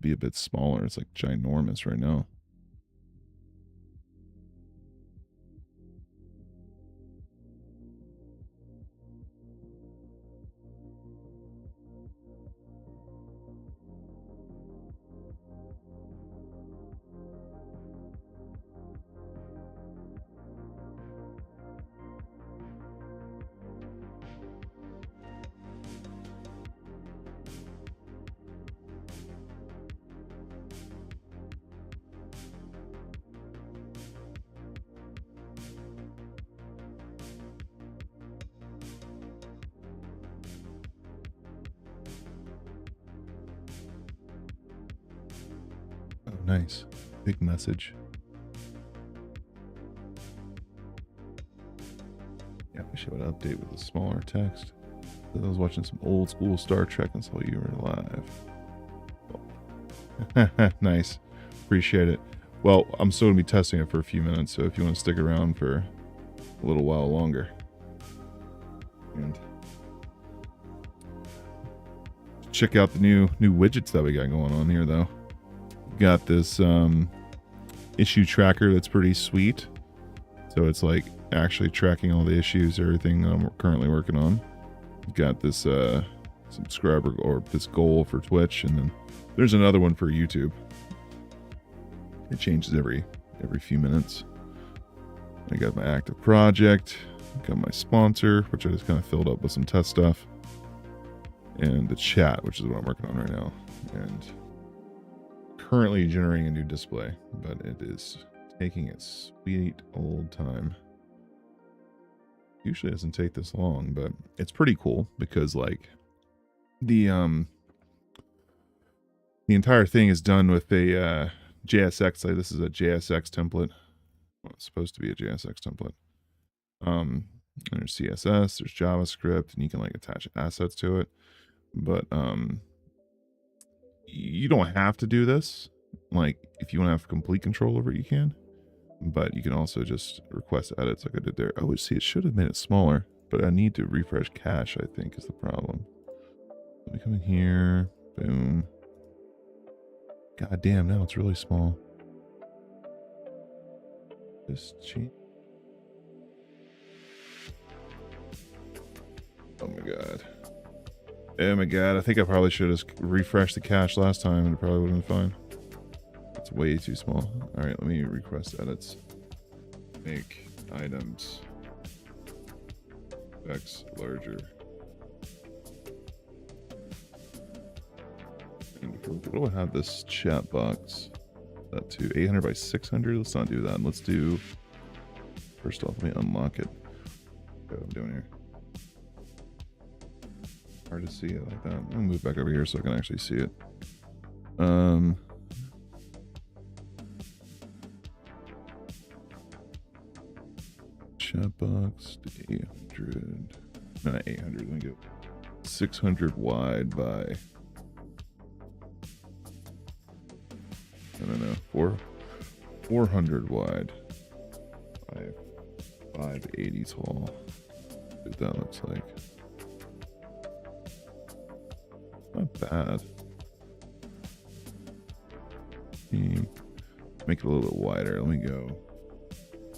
be a bit smaller. It's like ginormous right now. Nice. Big message. Yeah, I should update with a smaller text. I was watching some old school Star Trek and saw you were live. Nice. Appreciate it. Well, I'm still going to be testing it for a few minutes, so if you want to stick around for a little while longer. And check out the new widgets that we got going on here, though. Got this issue tracker that's pretty sweet. So it's like actually tracking all the issues, everything that I'm currently working on. Got this subscriber or this goal for Twitch, and then there's another one for YouTube. It changes every few minutes. I got my active project, got my sponsor, which I just kind of filled up with some test stuff, and the chat, which is what I'm working on right now, and currently generating a new display, but it is taking its sweet old time. Usually doesn't take this long, but it's pretty cool because like the entire thing is done with a JSX. Like this is a JSX template. Well, it's supposed to be a JSX template. There's CSS, there's JavaScript, and you can like attach assets to it. But you don't have to do this. Like, if you want to have complete control over it, you can. But you can also just request edits like I did there. Oh, see, it should have made it smaller, but I need to refresh cache, I think, is the problem. Let me come in here. Boom. God damn, now it's really small. Just change. Oh my god. Oh my god, I think I probably should have refreshed the cache last time and it probably would have been fine. It's way too small. Alright, let me request edits. Make items X larger. And what do I have this chat box? That to 800 by 600? Let's not do that. Let's do... First off, let me unlock it. What I'm doing here. Hard to see it like that. I'm gonna move back over here so I can actually see it. Chat box 800. No, not 800. Let me go 600 wide by. I don't know. 400 wide by 580 tall. See what that looks like. Not bad. Make it a little bit wider. Let me go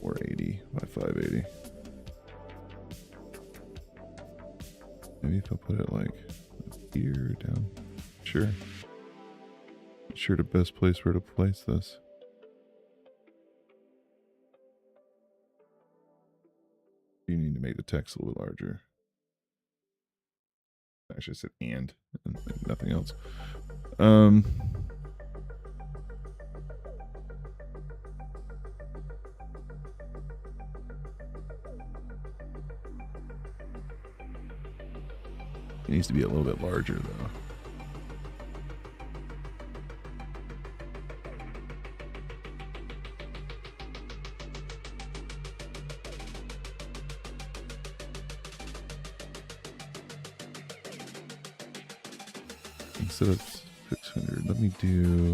480 by 580. Maybe if I put it like here down. Sure. Not sure the best place where to place this. You need to make the text a little larger. Actually, I said and nothing else. It needs to be a little bit larger, though. Instead of 600, let me do...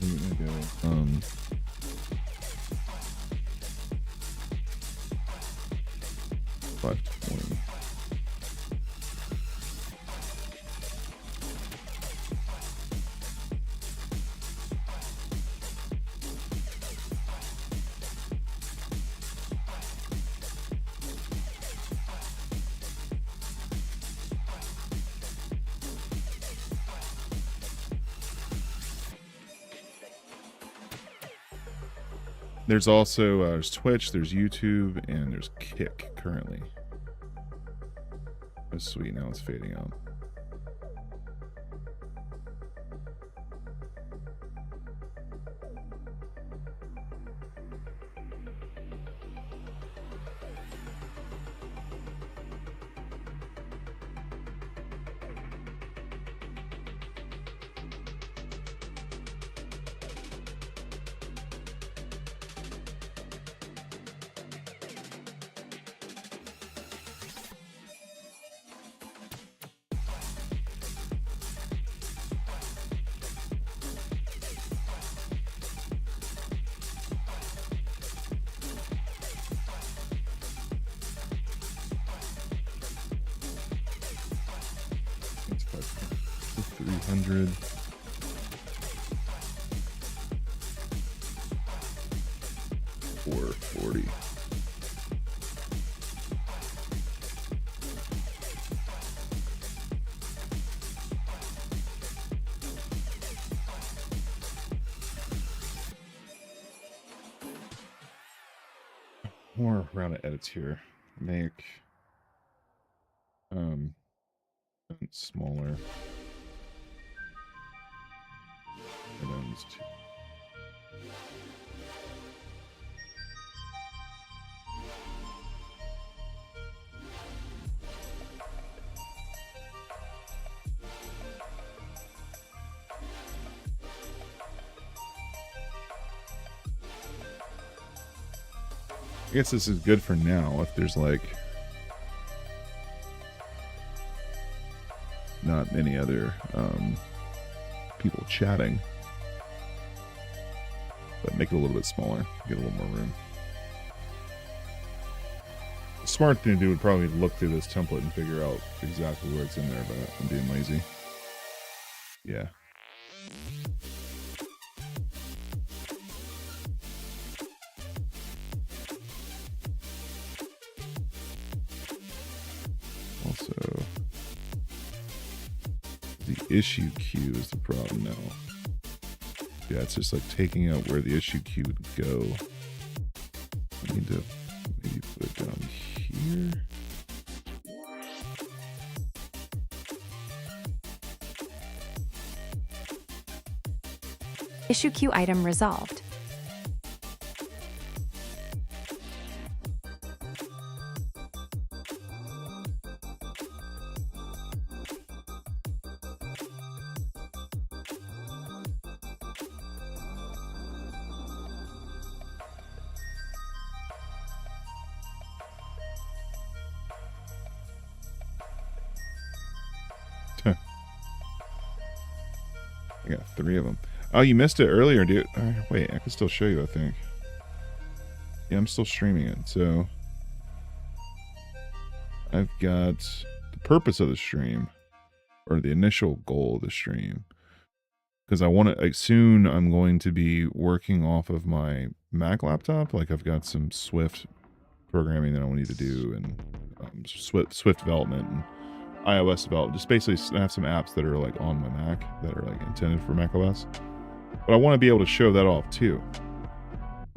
I'm gonna go, 520. There's also there's Twitch, there's YouTube, and there's Kick currently. Oh, sweet, now it's fading out. It's 300. $440. More round of edits here. Make smaller items too. guess this is good for now if there's like not many other people chatting. But make it a little bit smaller, get a little more room. The smart thing to do would probably look through this template and figure out exactly where it's in there, but I'm being lazy. Yeah. Also, the issue queue is the problem now. Yeah, it's just like taking out where the issue queue would go. I need to maybe put it down here. Issue queue item resolved. I got 3 of them. Oh, you missed it earlier, dude. Wait, I can still show you, I think. Yeah, I'm still streaming it. So I've got the purpose of the stream, or the initial goal of the stream, because I want to, like, soon I'm going to be working off of my Mac laptop. Like, I've got some Swift programming that I need to do, and Swift development and iOS development. Just basically I have some apps that are like on my Mac that are like intended for macOS. But I want to be able to show that off too.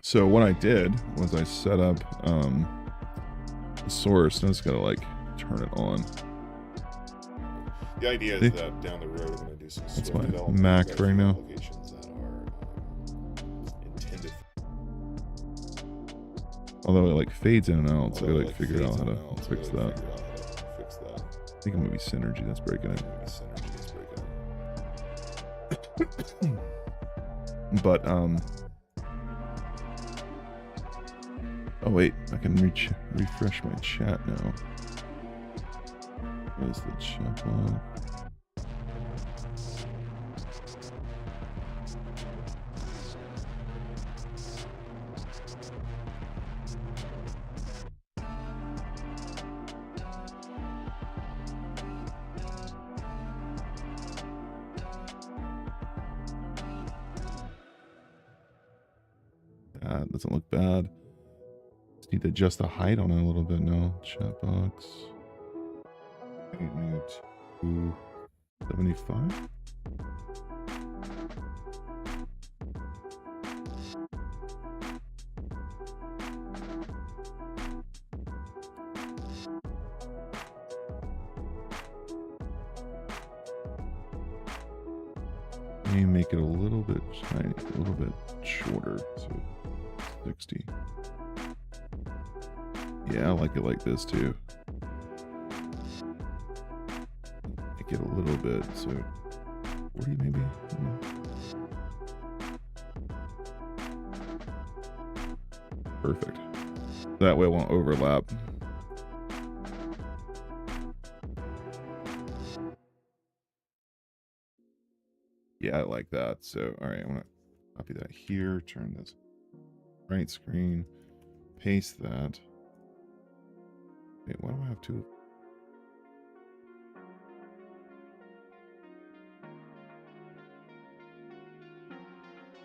So what I did was I set up the source, and I just gotta like turn it on. The idea is that down the road, we're going to do some That's Swift my development Mac for right now. applications that are intended. Although it like fades in and out, so I gotta like figure out how to fix that. I think it might be Synergy that's breaking it. But oh wait, I can refresh my chat now. Where's the chatbot? That doesn't look bad. Just need to adjust the height on it a little bit now. Chat box. 275. Maybe make it a little bit shiny, a little bit shorter, so 60. Yeah, I like it like this too. Make it a little bit, so 40 maybe. Perfect. That way it won't overlap. Yeah, I like that. So, all right, I want to copy that here, turn this right screen, paste that. Wait, why do I have 2?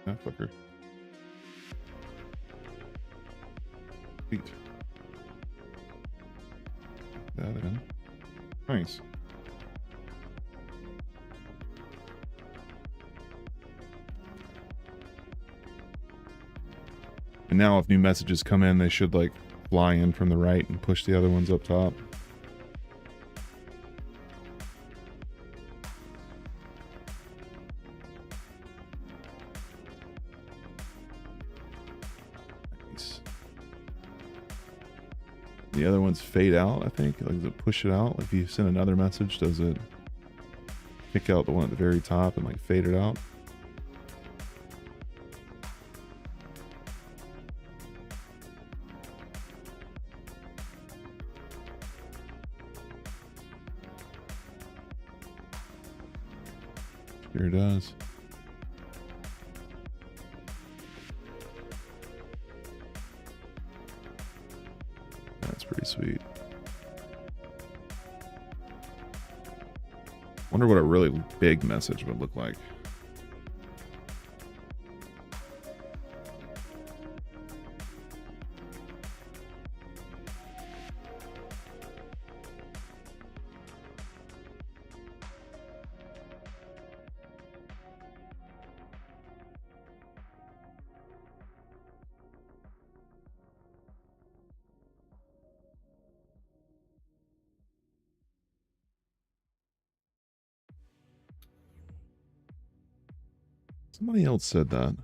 Ah, fucker. Sweet. That in. Nice. And now if new messages come in, they should like fly in from the right and push the other ones up top. Nice. The other ones fade out, I think. Like, does it push it out? Like, if you send another message, does it pick out the one at the very top and like fade it out? Sure does. That's pretty sweet. Wonder what a really big message would look like. Somebody else said that.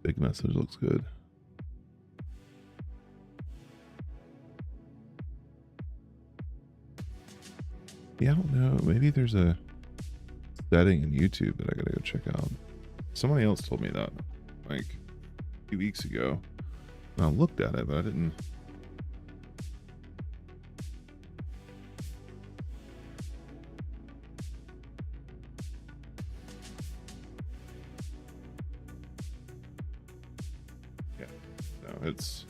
Big message looks good. Yeah, I don't know. Maybe there's a setting in YouTube that I gotta go check out. Somebody else told me that like a few weeks ago. And I looked at it, but I didn't. Yeah, no, it's.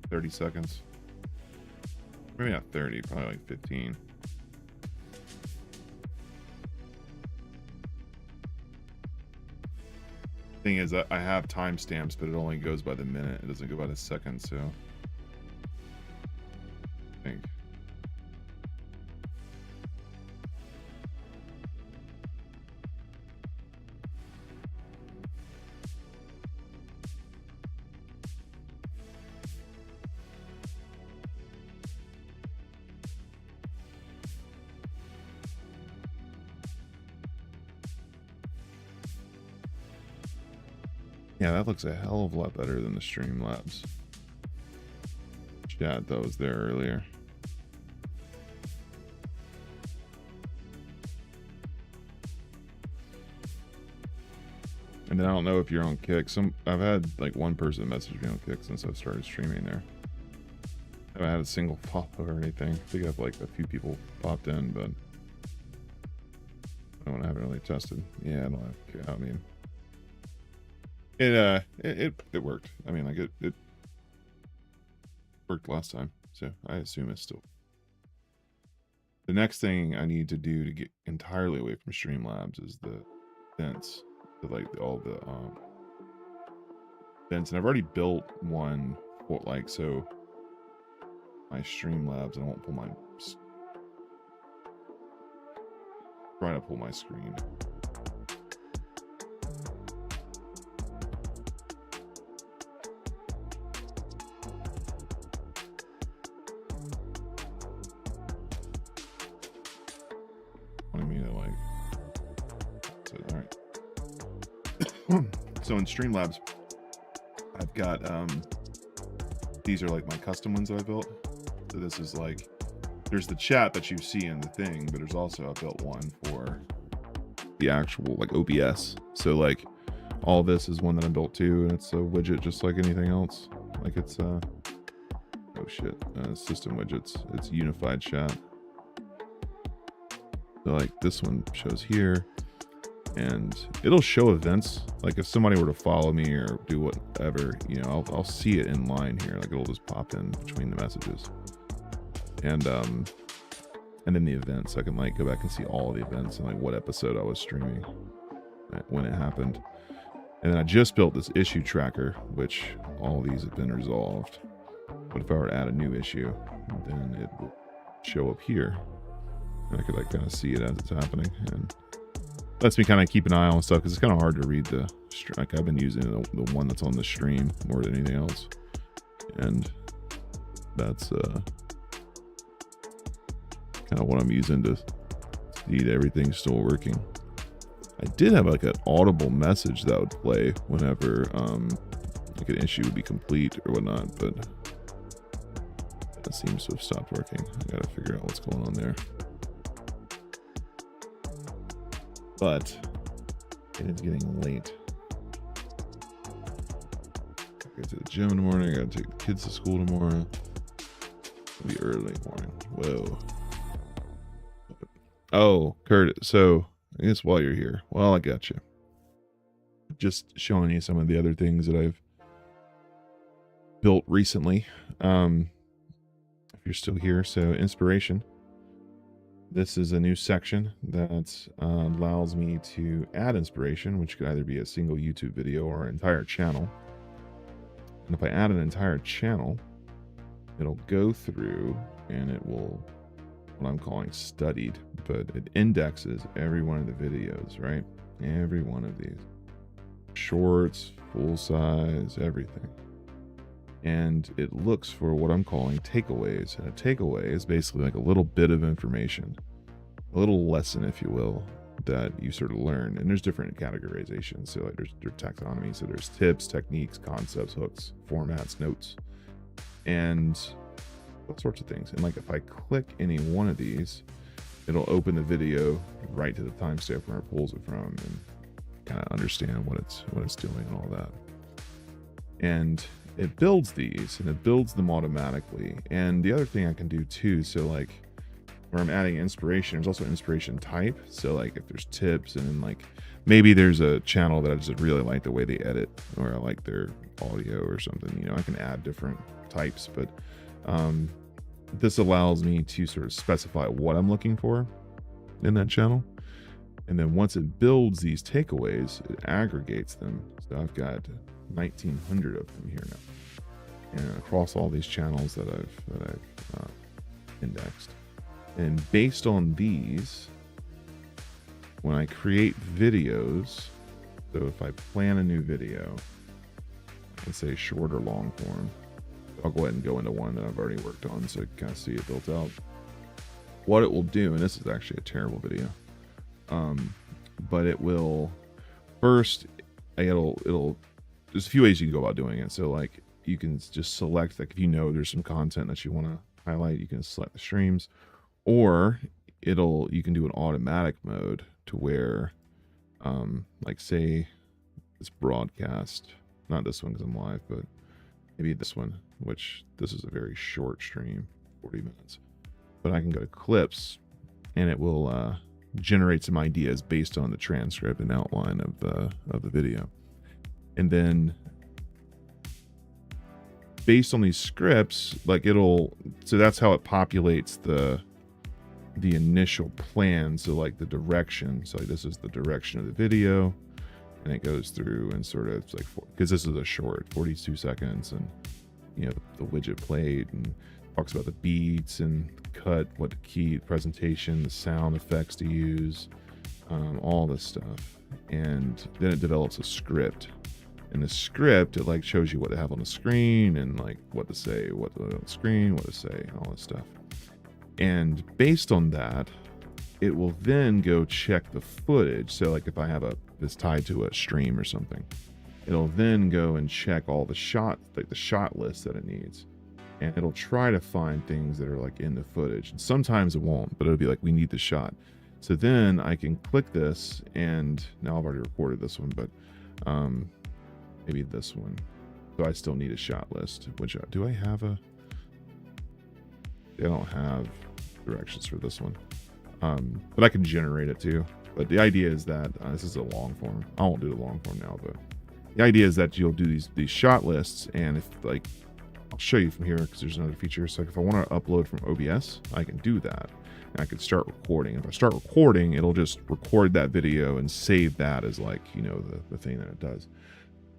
$30 seconds. Maybe not 30, probably like 15. Thing is, I have timestamps, but it only goes by the minute. It doesn't go by the second, so I think. Yeah, that looks a hell of a lot better than the Streamlabs chat that was there earlier. And then I don't know if you're on Kick. I've had like one person message me on Kick since I've started streaming there. I haven't had a single pop-up or anything. I think I've like a few people popped in, but I haven't really tested. Yeah, I don't have. I mean, it worked. I mean, like it worked last time, so I assume it's still. The next thing I need to do to get entirely away from Streamlabs is the vents, like all the vents, and I've already built one for like so. My Streamlabs, I won't pull my. Trying to pull my screen. What do you mean, like? All right. So in Streamlabs, I've got these are like my custom ones that I built. So this is like, there's the chat that you see in the thing, but there's also I built one for the actual like OBS. So like all this is one that I built too, and it's a widget just like anything else. Like it's oh shit, system widgets. It's unified chat. So like this one shows here, and it'll show events. Like if somebody were to follow me or do whatever, you know, I'll see it in line here. Like it'll just pop in between the messages. And then the events, I can like go back and see all the events and like what episode I was streaming when it happened. And then I just built this issue tracker, which all these have been resolved. But if I were to add a new issue, then it will show up here, and I could like kind of see it as it's happening, and lets me kind of keep an eye on stuff because it's kind of hard to read the. Like I've been using the one that's on the stream more than anything else, and that's kind of what I'm using to see that everything's still working. I did have like an audible message that would play whenever like an issue would be complete or whatnot, but that seems to have stopped working. I gotta figure out what's going on there. But it is getting late. to the gym in the morning. I gotta take the kids to school tomorrow. It'll be early morning. Whoa. Oh, Kurt. So I guess while you're here, well, I got you. Just showing you some of the other things that I've built recently. If you're still here, so inspiration. This is a new section that allows me to add inspiration, which could either be a single YouTube video or an entire channel. And if I add an entire channel, it'll go through and it will, what I'm calling studied, but it indexes every one of the videos, right? Every one of these. Shorts, full size, everything. And it looks for what I'm calling takeaways. And a takeaway is basically like a little bit of information, a little lesson, if you will, that you sort of learn. And there's different categorizations. So like there's taxonomy. So there's tips, techniques, concepts, hooks, formats, notes, and all sorts of things. And like if I click any one of these, it'll open the video right to the timestamp where it pulls it from and kind of understand what it's doing and all that. And it builds these and it builds them automatically. And the other thing I can do too, so like where I'm adding inspiration, there's also inspiration type. So like if there's tips and then like maybe there's a channel that I just really like the way they edit or I like their audio or something, you know, I can add different types, but this allows me to sort of specify what I'm looking for in that channel. And then once it builds these takeaways, it aggregates them. So I've got 1,900 of them here now, and across all these channels that I've indexed. And based on these, when I create videos, so if I plan a new video, let's say short or long form, I'll go ahead and go into one that I've already worked on so you can kind of see it built out. What it will do, and this is actually a terrible video, but it will first, it'll there's a few ways you can go about doing it. So like you can just select, like if you know there's some content that you want to highlight, you can select the streams, or you can do an automatic mode to where like say this broadcast, not this one because I'm live, but maybe this one, which this is a very short stream, 40 minutes, but I can go to clips and it will generate some ideas based on the transcript and outline of the video. And then based on these scripts, like so that's how it populates the initial plan. So like the direction, so like this is the direction of the video, and it goes through and sort of like, because this is a short 42 seconds, and you know the widget played and talks about the beats and cut, what the key presentation, the sound effects to use, all this stuff. And then it develops a script. In the script, it like shows you what to have on the screen and like what to say, what to on the screen, what to say, and all this stuff. And based on that, it will then go check the footage. So like if I have this tied to a stream or something, it'll then go and check all the shots, like the shot list that it needs. And it'll try to find things that are like in the footage. And sometimes it won't, but it'll be like, we need the shot. So then I can click this, and now I've already recorded this one, but maybe this one. So I still need a shot list, which do I have I don't have directions for this one. But I can generate it too. But the idea is that this is a long form. I won't do the long form now, but the idea is that you'll do these shot lists, and if like, I'll show you from here because there's another feature. So if I want to upload from OBS, I can do that. And I can start recording. If I start recording, it'll just record that video and save that as like, you know, the thing that it does.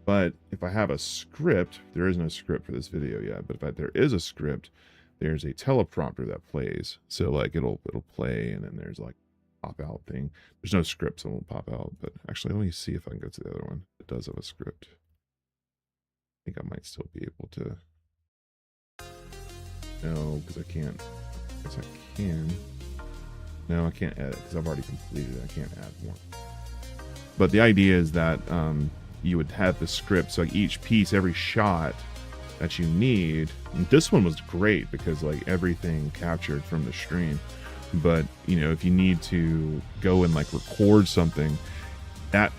But if I have a script, there is no script for this video yet, but if there is a script, there's a teleprompter that plays. So like it'll play, and then there's like pop out thing. There's no script, so it won't pop out. But actually, let me see if I can go to the other one. It does have a script. I think I might still be able to. No, because I can't. Yes, I can. No, I can't edit because I've already completed it. I can't add more. But the idea is that you would have the script, so like each piece, every shot that you need. And this one was great because like everything captured from the stream. But you know, if you need to go and like record something, that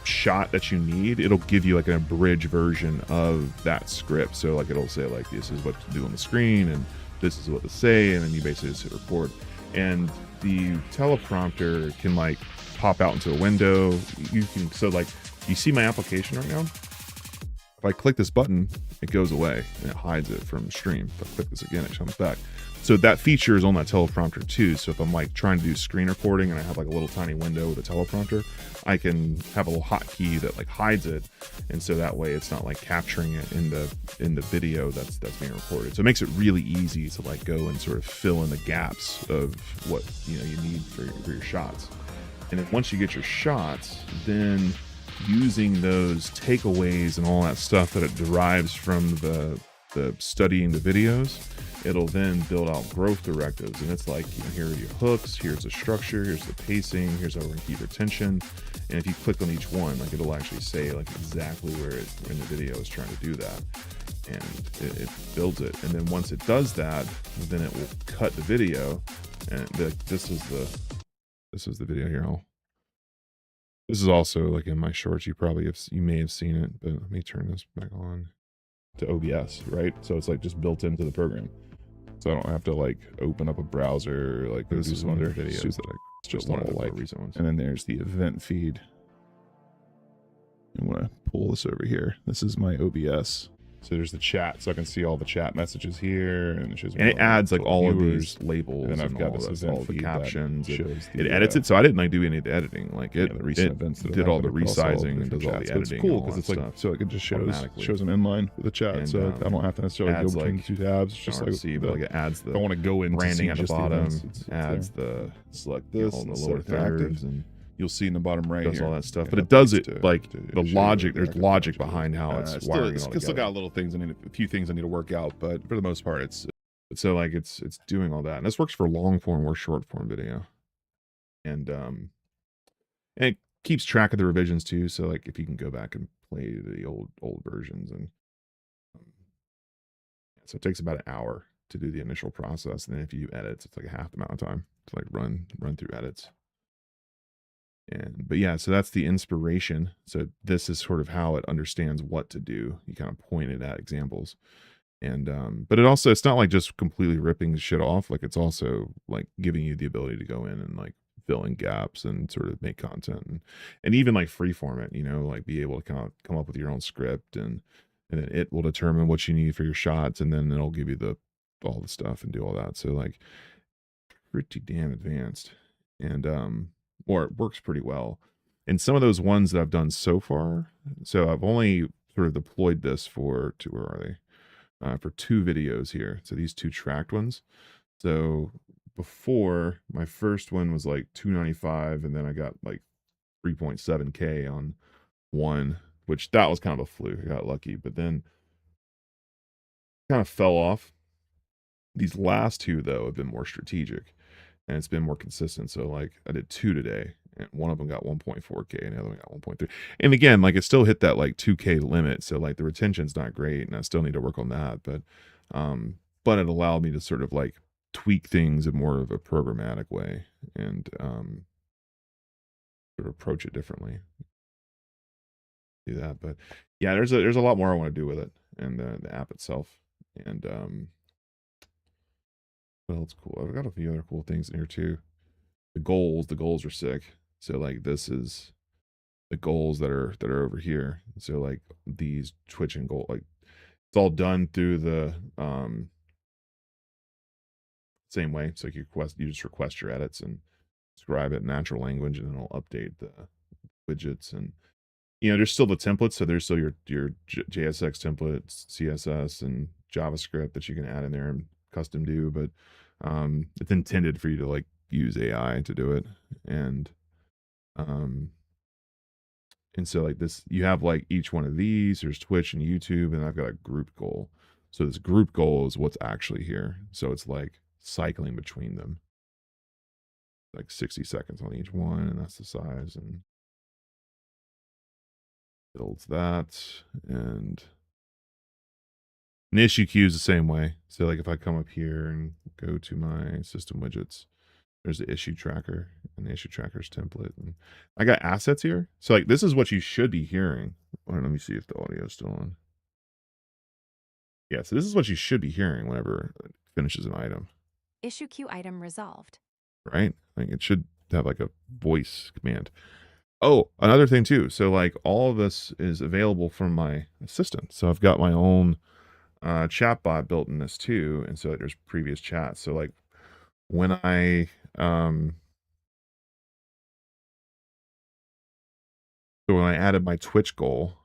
shot that you need, it'll give you like an abridged version of that script. So like it'll say like this is what to do on the screen and this is what to say, and then you basically just hit record. And the teleprompter can like pop out into a window. You can, so like you see my application right now. If I click this button, it goes away and it hides it from stream. If I click this again, it comes back. So that feature is on that teleprompter too. So if I'm like trying to do screen recording and I have like a little tiny window with a teleprompter, I can have a little hotkey that like hides it, and so that way it's not like capturing it in the video that's being recorded. So it makes it really easy to like go and sort of fill in the gaps of what you need for your shots. And then once you get your shots, then using those takeaways and all that stuff that it derives from the studying the videos, it'll then build out growth directives. And it's like, here are your hooks, here's the structure, here's the pacing, here's how we're gonna keep retention. And if you click on each one, like it'll actually say like exactly where it in the video is trying to do that. And it builds it. And then once it does that, then it will cut the video. And this is the video here. This is also like in my shorts. You may have seen it, but let me turn this back on to OBS, right? So it's like just built into the program. So I don't have to like open up a browser, or like go do some other videos that I just one of the like recent ones. And then there's the event feed. I'm gonna pull this over here. This is my OBS. So there's the chat, so I can see all the chat messages here, and it adds like all of these labels, and I've got this event feed, captions. It edits it, so I didn't like do any of the editing. Like it did all the resizing and does all the editing. It's cool because it's like so it just shows them inline with the chat, and, so I don't have to necessarily go between the two tabs. It's just like see, but like it adds the. I want to go in branding at the bottom. Adds the select this, all the lower thirds, and you'll see in the bottom right does all that stuff, but it does it like the logic. There's logic behind how it's wiring. It's still got little things I need, a few things I need to work out, but for the most part, it's doing all that. And this works for long form or short form video, and it keeps track of the revisions too. So like if you can go back and play the old versions, and so it takes about an hour to do the initial process, and then if you do edits, it's like a half the amount of time to like run through edits. But yeah, so that's the inspiration. So this is sort of how it understands what to do. You kind of point it at examples. And but it's not like just completely ripping shit off. Like it's also like giving you the ability to go in and like fill in gaps and sort of make content and even like freeform it, like be able to kind of come up with your own script, and then it will determine what you need for your shots, and then it'll give you all the stuff and do all that. So like pretty damn advanced. And or it works pretty well. And some of those ones that I've done so far, so I've only sort of deployed this for where are they? For 2 videos here. So these 2 tracked ones. So before, my first one was like $295, and then I got like 3.7K on one, which that was kind of a fluke. I got lucky, but then kind of fell off. These last 2 though have been more strategic, and it's been more consistent. So like I did 2 today, and one of them got 1.4K and the other one got 1.3. And again, like it still hit that like 2K limit. So like the retention's not great, and I still need to work on that. But it allowed me to sort of like tweak things in more of a programmatic way, and sort of approach it differently. Do that. But yeah, there's a lot more I want to do with it, and the app itself. And well, it's cool. I've got a few other cool things in here too. The goals are sick. So like this is the goals that are over here. So like these Twitch and goal, like it's all done through the same way. So you just request your edits and describe it in natural language, and then it'll update the widgets. And there's still the templates. So there's still your JSX templates, CSS, and JavaScript that you can add in there and custom do, but it's intended for you to like use AI to do it. And so like this, you have like each one of these, there's Twitch and YouTube, and I've got a group goal. So this group goal is what's actually here. So it's like cycling between them, like 60 seconds on each one, and that's the size, and builds that. And an issue queue is the same way. So like if I come up here and go to my system widgets, There's the issue tracker and the issue tracker's template. And I got assets here. So like this is what you should be hearing. Let me see if the audio is still on. Yeah, so this is what you should be hearing whenever it finishes an item. Issue queue item resolved. Right? Like it should have like a voice command. Oh, another thing too. So like all of this is available from my assistant. So I've got my own chatbot built in this too. And so there's previous chats. So like when I added my Twitch goal.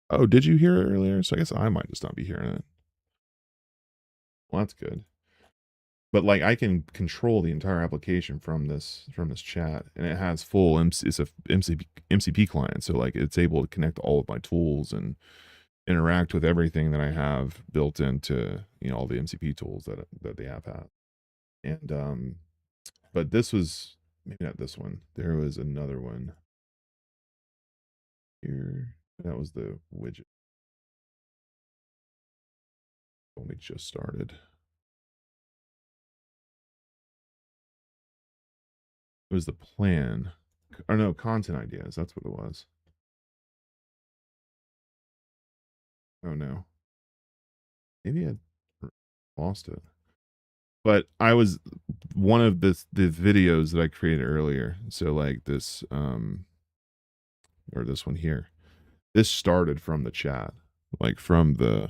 Oh, did you hear it earlier? So I guess I might just not be hearing it. Well, that's good. But like I can control the entire application from this chat, and it has full it's a MCP client, so like it's able to connect all of my tools and interact with everything that I have built into, you know, all the MCP tools that the app has. And but this was maybe not this one. There was another one here. That was the widget. Only just started. It was the plan. Or no, content ideas. That's what it was. Oh no. Maybe I lost it. But I was one of the videos that I created earlier. So like this or this one here. This started from the chat. Like from the,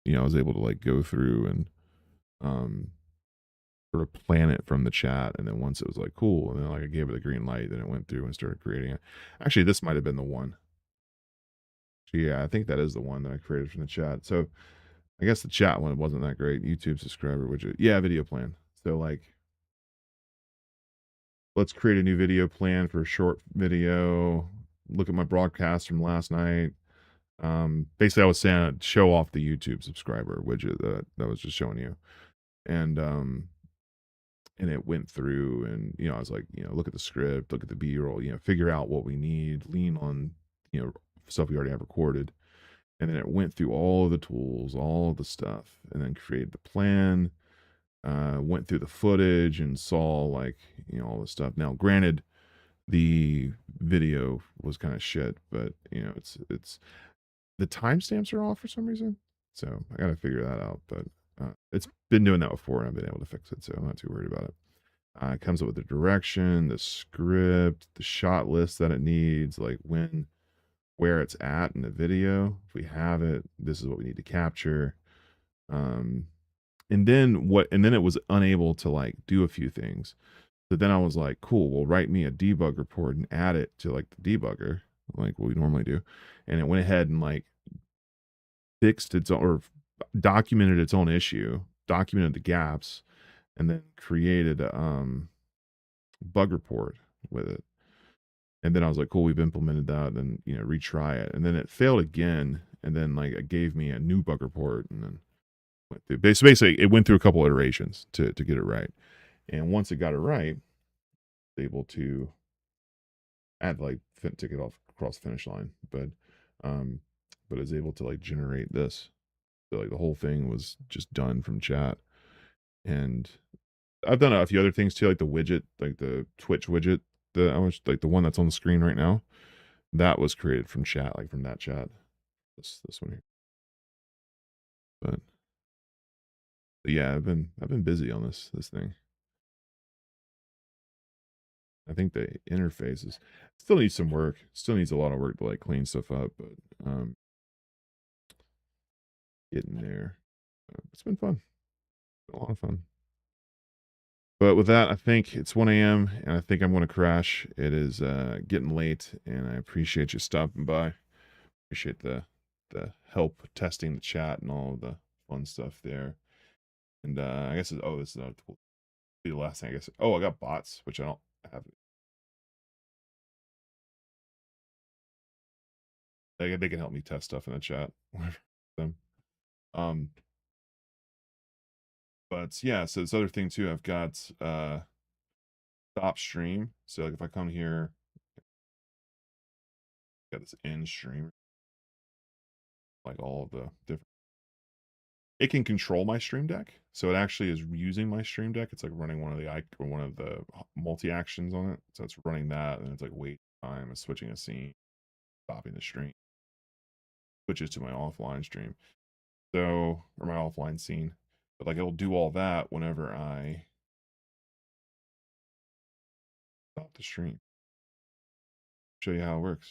you know, I was able to like go through and sort of plan it from the chat, and then once it was like cool, and then like I gave it a green light, then it went through and started creating it. Actually, this might have been the one. Yeah, I think that is the one that I created from the chat. So I guess the chat one wasn't that great. YouTube subscriber widget. Yeah, video plan. So like let's create a new video plan for a short video. Look at my broadcast from last night. Basically I was saying show off the YouTube subscriber widget that was just showing you. And it went through, and you know, I was like, you know, look at the script, look at the B-roll, you know, figure out what we need, lean on, you know, stuff we already have recorded. And then it went through all of the tools, all of the stuff, and then created the plan, went through the footage and saw like, you know, all the stuff. Now, granted, the video was kind of shit, but you know, it's the timestamps are off for some reason. So I got to figure that out, but it's been doing that before and I've been able to fix it. So I'm not too worried about it. It comes up with the direction, the script, the shot list that it needs, like when, where it's at in the video. If we have it, this is what we need to capture. And then it was unable to like do a few things. So then I was like, cool, well, write me a debug report and add it to like the debugger, like what we normally do. And it went ahead and like fixed its own, or documented its own issue, documented the gaps, and then created a bug report with it. And then I was like, cool, we've implemented that, and you know, retry it. And then it failed again, and then like it gave me a new bug report, and then went through. Basically, it went through a couple iterations to get it right. And once it got it right, able to add like to get off across the finish line, but is able to like generate this. So like the whole thing was just done from chat. And I've done a few other things too, like the widget, like the Twitch widget, I was like the one that's on the screen right now. That was created from chat, like from that chat. This one here. But yeah, I've been busy on this thing. I think the interface is still needs some work. Still needs a lot of work to like clean stuff up, but getting there. It's been fun. A lot of fun. But with that, I think it's 1 a.m. and I think I'm going to crash. It is getting late, and I appreciate you stopping by. Appreciate the help testing the chat and all of the fun stuff there. And I guess this is not the last thing. I guess. Oh, I got bots, which I don't have. They can help me test stuff in the chat. Them. But yeah, so this other thing too, I've got stop stream. So like if I come here, got this end stream, like all of the different it can control my Stream Deck. So it actually is using my Stream Deck. It's like running one of the multi actions on it. So it's running that, and it's like wait time, it's switching a scene, stopping the stream, switches to my offline stream. So, or my offline scene. But like it'll do all that whenever I stop the stream. Show you how it works.